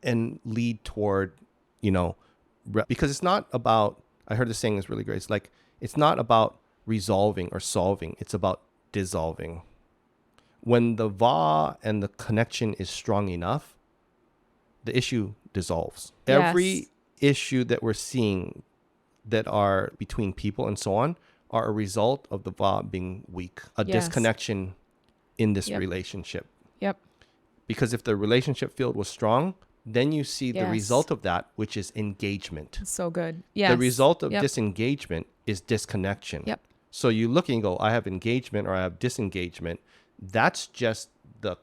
And lead toward, because it's not about, I heard this saying is really great. It's like, it's not about resolving or solving. It's about dissolving. When the va and the connection is strong enough, the issue dissolves. Yes. Every issue that we're seeing that are between people and so on are a result of the va being weak, a disconnection in this relationship. Yep. Because if the relationship field was strong, then you see the result of that, which is engagement. So good. Yes. The result of disengagement is disconnection. Yep. So you look and go, I have engagement or I have disengagement. That's just the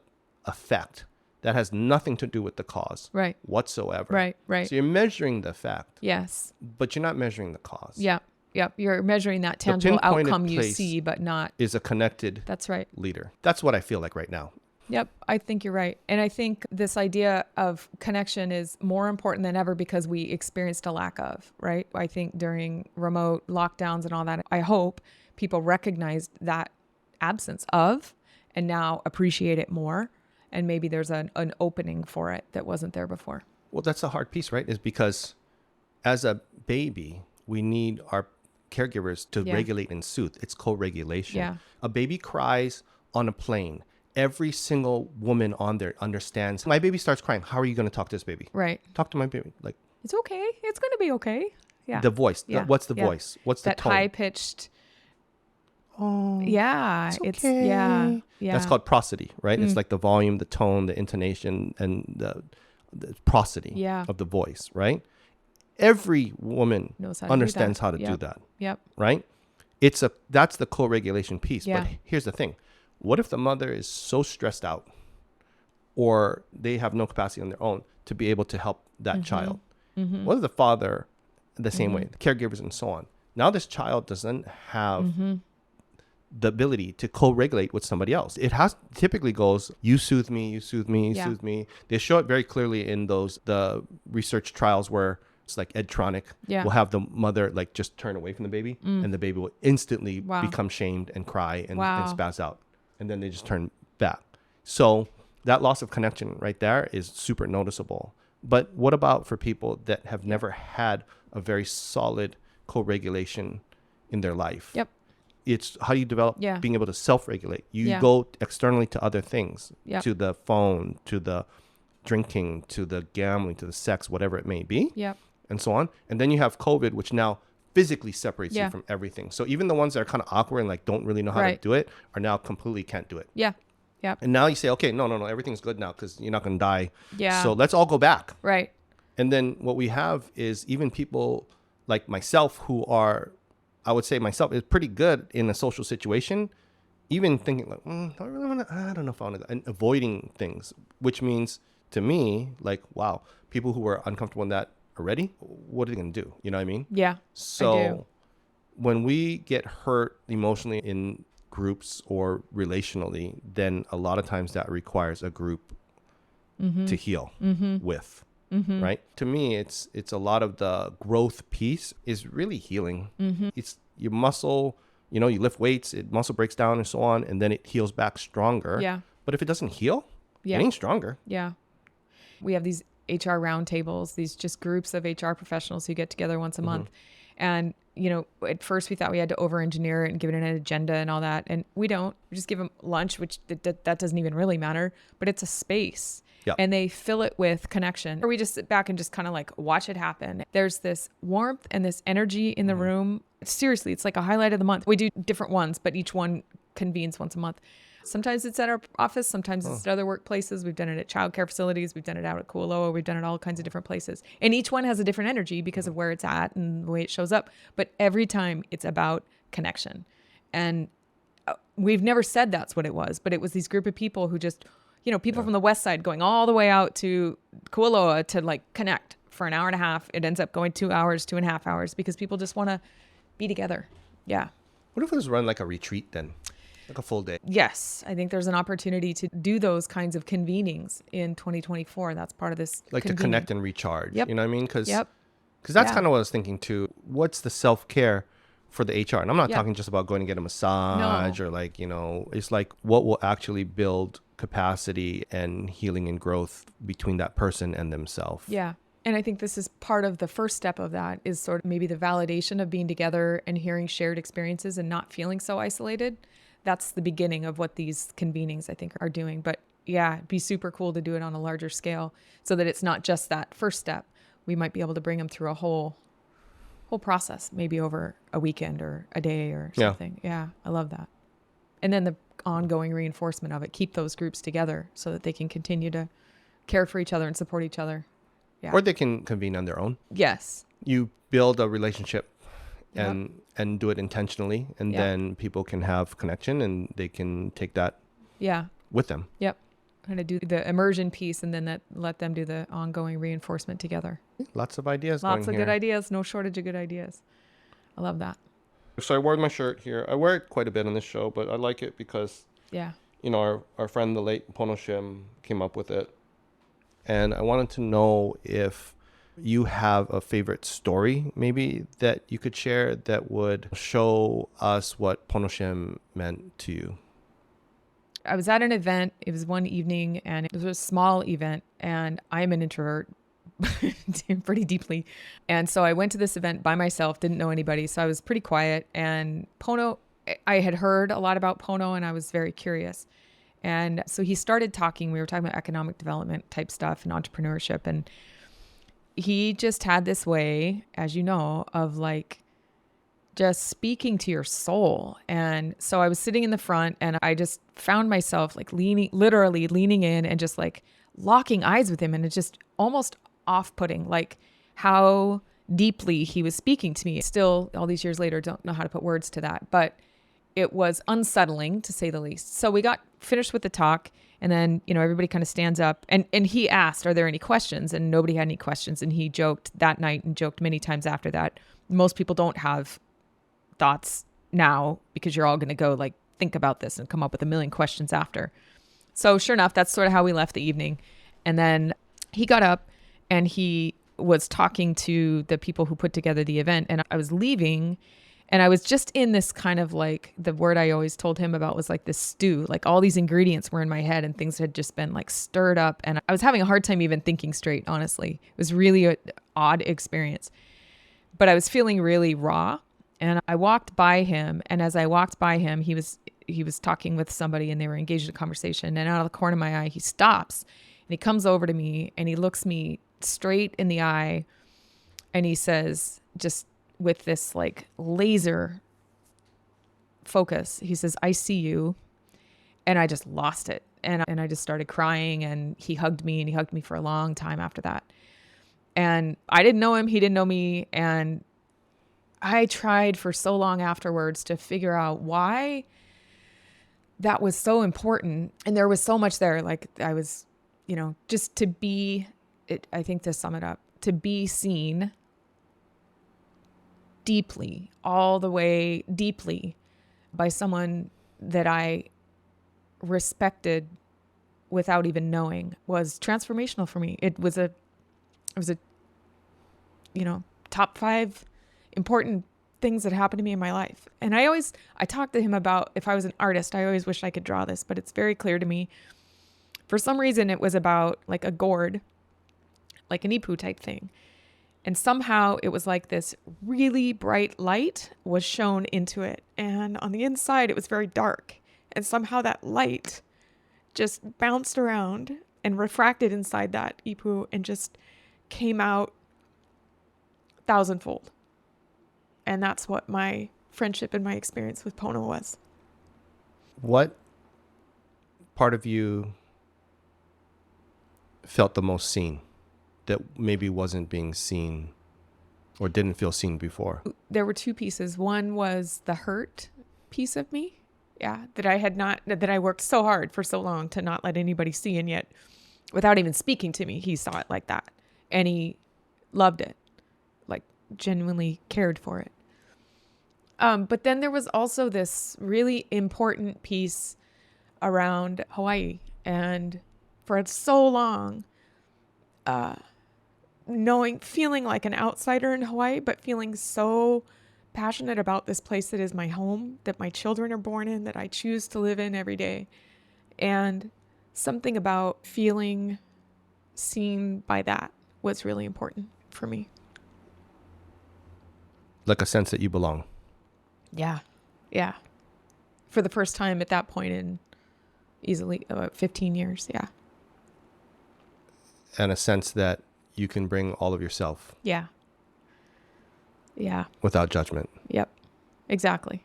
effect. That has nothing to do with the cause whatsoever. Right. So you're measuring the effect. Yes. But you're not measuring the cause. Yep. You're measuring that tangible outcome you see, but not. Is a connected leader. That's what I feel like right now. Yep. I think you're right. And I think this idea of connection is more important than ever because we experienced a lack of, right? I think during remote lockdowns and all that, I hope people recognized that absence of and now appreciate it more. And maybe there's an opening for it that wasn't there before. Well, that's the hard piece, right? Is because as a baby, we need our caregivers to regulate and soothe. It's co-regulation. Yeah. A baby cries on a plane. Every single woman on there understands. My baby starts crying. How are you going to talk to this baby? Right. Talk to my baby. Like, it's okay. It's going to be okay. Yeah. The voice. Yeah. What's the voice? What's that the tone? high-pitched. Oh. Yeah. It's okay. Yeah. That's called prosody, right? It's like the volume, the tone, the intonation, and the prosody of the voice, right? Every woman understands how to do that. Yep. Right? That's the co-regulation piece. Yeah. But here's the thing. What if the mother is so stressed out or they have no capacity on their own to be able to help that child? Mm-hmm. What if the father, the same way, the caregivers and so on? Now this child doesn't have the ability to co-regulate with somebody else. It typically goes, you soothe me, you soothe me, you soothe me. They show it very clearly in the research trials where it's like Edtronic will have the mother like just turn away from the baby and the baby will instantly become shamed and cry and spaz out. And then they just turn back. So that loss of connection right there is super noticeable. But what about for people that have never had a very solid co-regulation in their life. Yep. It's how you develop being able to self-regulate. You go externally to other things, to the phone, to the drinking, to the gambling, to the sex, whatever it may be, and so on. And then you have COVID, which now physically separates you from everything. So even the ones that are kind of awkward and like don't really know how to do it are now completely can't do it. Yeah. Yeah. And now you say, okay, no, everything's good now because you're not going to die. Yeah. So let's all go back. Right. And then what we have is even people like myself who are, I would say myself is pretty good in a social situation, even thinking like, I don't know if I want to go, and avoiding things, which means to me, like, wow, people who are uncomfortable in that already, what are they going to do? You know what I mean? Yeah. So when we get hurt emotionally in groups or relationally, then a lot of times that requires a group to heal with. Right? To me, it's a lot of the growth piece is really healing. It's your muscle, you know, you lift weights, muscle breaks down and so on, and then it heals back stronger. Yeah. But if it doesn't heal, it ain't stronger. Yeah. We have these HR roundtables, these just groups of HR professionals who get together once a month. And, you know, at first we thought we had to over-engineer it and give it an agenda and all that. And we don't. We just give them lunch, which that doesn't even really matter. But it's a space. Yep. And they fill it with connection. Or we just sit back and just kind of like watch it happen. There's this warmth and this energy in the room. Seriously, it's like a highlight of the month. We do different ones, but each one convenes once a month. Sometimes it's at our office. Sometimes it's at other workplaces. We've done it at childcare facilities. We've done it out at Aloha. We've done it all kinds of different places. And each one has a different energy because of where it's at and the way it shows up. But every time it's about connection. And we've never said that's what it was, but it was these group of people who just, you know, people from the west side going all the way out to Kualoa to like connect for an hour and a half. It ends up going 2 hours, 2.5 hours because people just want to be together. Yeah. What if it was run like a retreat then? Like a full day? Yes. I think there's an opportunity to do those kinds of convenings in 2024. That's part of this. Like to connect and recharge. Yep. You know what I mean? Because that's kind of what I was thinking too. What's the self-care for the HR? And I'm not talking just about going to get a massage or like, you know, it's like what will actually build capacity and healing and growth between that person and themselves. Yeah. And I think this is part of the first step of that is sort of maybe the validation of being together and hearing shared experiences and not feeling so isolated. That's the beginning of what these convenings, I think, are doing. But yeah, it'd be super cool to do it on a larger scale so that it's not just that first step. We might be able to bring them through a whole process, maybe over a weekend or a day or something. Yeah, I love that. And then the ongoing reinforcement of it, keep those groups together so that they can continue to care for each other and support each other. Yeah. Or they can convene on their own. Yes. You build a relationship and do it intentionally, and then people can have connection and they can take that with them. Yep. Kind of do the immersion piece and then let them do the ongoing reinforcement together. Lots of ideas. Lots of good ideas. No shortage of good ideas. I love that. So I wore my shirt here. I wear it quite a bit on this show, but I like it because, you know, our friend, the late Pono Shim, came up with it. And I wanted to know if you have a favorite story maybe that you could share that would show us what Pono Shim meant to you. I was at an event. It was one evening and it was a small event, and I'm an introvert pretty deeply. And so I went to this event by myself, didn't know anybody. So I was pretty quiet, and Pono, I had heard a lot about Pono and I was very curious. And so he started talking. We were talking about economic development type stuff and entrepreneurship. And he just had this way, as you know, of like just speaking to your soul. And so I was sitting in the front and I just found myself like literally leaning in and just like locking eyes with him. And it's just almost off-putting, like how deeply he was speaking to me. Still, all these years later, don't know how to put words to that. But it was unsettling, to say the least. So we got finished with the talk, and then, you know, everybody kind of stands up, and he asked, are there any questions? And nobody had any questions. And he joked that night and joked many times after that. Most people don't have thoughts now because you're all going to go like, think about this and come up with a million questions after. So sure enough, that's sort of how we left the evening. And then he got up and he was talking to the people who put together the event, and I was leaving. And I was just in this kind of like, the word I always told him about was like this stew, like all these ingredients were in my head and things had just been like stirred up. And I was having a hard time even thinking straight, honestly. It was really an odd experience. but I was feeling really raw. And I walked by him, and as I walked by him, he was talking with somebody and they were engaged in a conversation. And out of the corner of my eye, he stops and he comes over to me and he looks me straight in the eye and he says, just with this like laser focus, he says, "I see you." And I just lost it. And I just started crying, and he hugged me, and he hugged me for a long time after that. And I didn't know him. He didn't know me. And I tried for so long afterwards to figure out why that was so important. And there was so much there. Like I was, just to be, I think to sum it up, to be seen deeply, all the way deeply by someone that I respected without even knowing was transformational for me. It was a top 5 important things that happened to me in my life. And I talked to him about, if I was an artist, I always wished I could draw this, but it's very clear to me. For some reason, it was about like a gourd, like an ipu type thing. And somehow it was like this really bright light was shown into it. And on the inside, it was very dark. And somehow that light just bounced around and refracted inside that ipu and just came out thousandfold. And that's what my friendship and my experience with Pono was. What part of you felt the most seen that maybe wasn't being seen or didn't feel seen before? There were 2 pieces. One was the hurt piece of me. Yeah, that I worked so hard for so long to not let anybody see. And yet, without even speaking to me, he saw it like that. And he loved it, like genuinely cared for it. But then there was also this really important piece around Hawaii. And for so long, feeling like an outsider in Hawaii, but feeling so passionate about this place that is my home, that my children are born in, that I choose to live in every day. And something about feeling seen by that was really important for me. Like a sense that you belong. Yeah. Yeah. For the first time at that point in easily about 15 years. Yeah. And a sense that you can bring all of yourself. Yeah. Yeah. Without judgment. Yep. Exactly.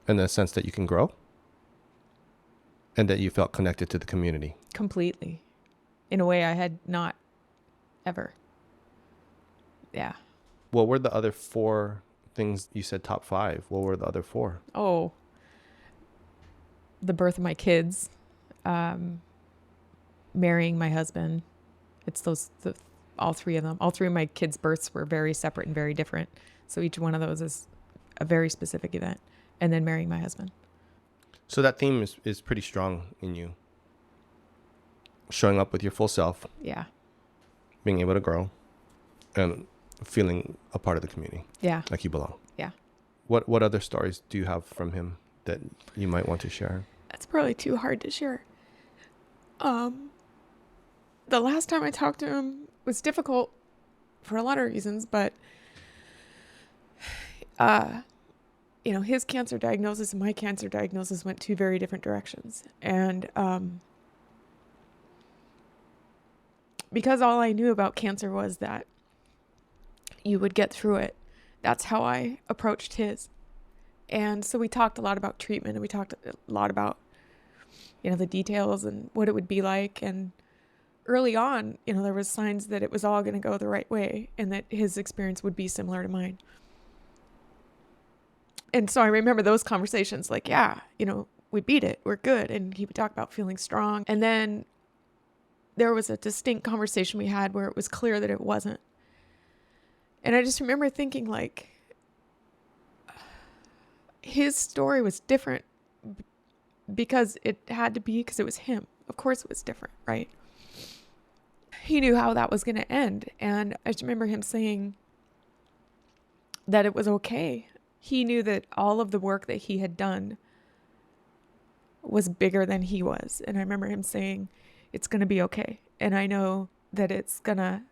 And the sense that you can grow. And that you felt connected to the community. Completely. In a way I had not ever. Yeah. What were the other 4 things you said top 5? What were the other 4? Oh, the birth of my kids, marrying my husband. It's all 3 of them. All 3 of my kids' births were very separate and very different. So each one of those is a very specific event. And then marrying my husband. So that theme is pretty strong in you. Showing up with your full self. Yeah. Being able to grow. And feeling a part of the community. Yeah. Like you belong. Yeah. What other stories do you have from him that you might want to share? That's probably too hard to share. The last time I talked to him was difficult for a lot of reasons, but his cancer diagnosis and my cancer diagnosis went 2 very different directions. And because all I knew about cancer was that you would get through it, that's how I approached his. And so we talked a lot about treatment, and we talked a lot about, the details and what it would be like. And early on, there was signs that it was all going to go the right way and that his experience would be similar to mine. And so I remember those conversations like, yeah, we beat it. We're good. And he would talk about feeling strong. And then there was a distinct conversation we had where it was clear that it wasn't. And I just remember thinking like, his story was different because it had to be, because it was him. Of course it was different, right? He knew how that was going to end. And I just remember him saying that it was okay. He knew that all of the work that he had done was bigger than he was. And I remember him saying, it's going to be okay. And I know that it's going to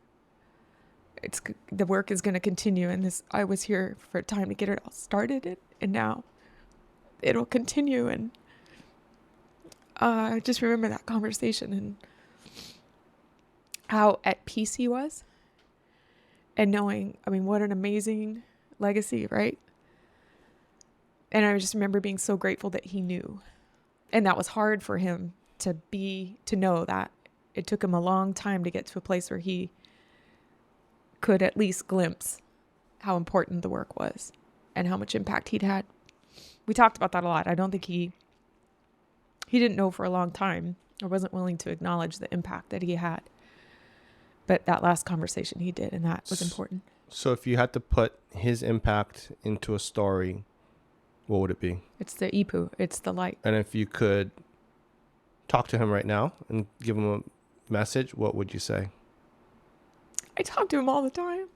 the work is going to continue, and I was here for a time to get it all started, and now it'll continue. And I just remember that conversation and how at peace he was, and knowing, I mean, what an amazing legacy, right? And I just remember being so grateful that he knew. And that was hard for him to know that. It took him a long time to get to a place where he could at least glimpse how important the work was and how much impact he'd had. We talked about that a lot. I don't think he didn't know for a long time, or wasn't willing to acknowledge the impact that he had. But that last conversation he did, and that was important. So if you had to put his impact into a story, what would it be? It's the ipu. It's the light. And if you could talk to him right now and give him a message, what would you say? I talk to him all the time.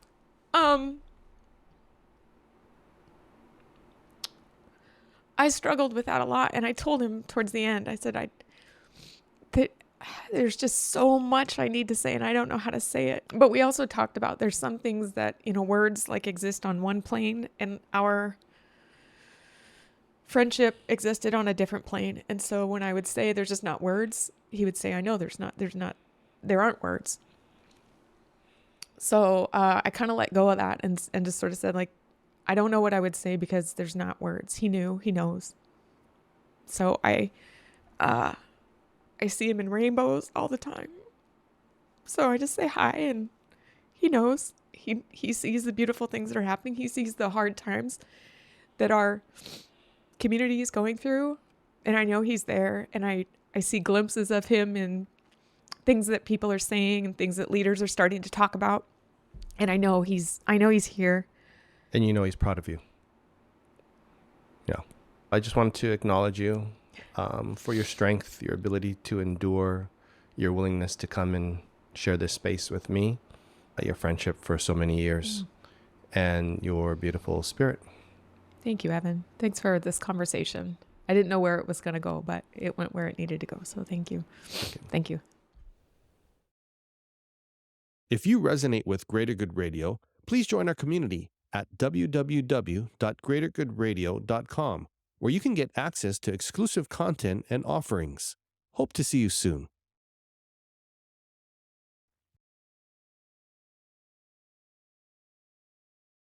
I struggled with that a lot, and I told him towards the end, I said, that there's just so much I need to say, and I don't know how to say it. But we also talked about there's some things that, words like exist on one plane, and our friendship existed on a different plane. And so when I would say there's just not words, he would say, I know there aren't words. So I kind of let go of that and just sort of said, like, I don't know what I would say because there's not words. He knew, he knows. So I see him in rainbows all the time. So I just say hi, and he knows. He sees the beautiful things that are happening. He sees the hard times that our community is going through. And I know he's there, and I see glimpses of him in things that people are saying and things that leaders are starting to talk about. And I know he's here. And he's proud of you. Yeah. I just wanted to acknowledge you for your strength, your ability to endure, your willingness to come and share this space with me, your friendship for so many years, and your beautiful spirit. Thank you, Evan. Thanks for this conversation. I didn't know where it was going to go, but it went where it needed to go. So thank you. Thank you. If you resonate with Greater Good Radio, please join our community at www.greatergoodradio.com, where you can get access to exclusive content and offerings. Hope to see you soon.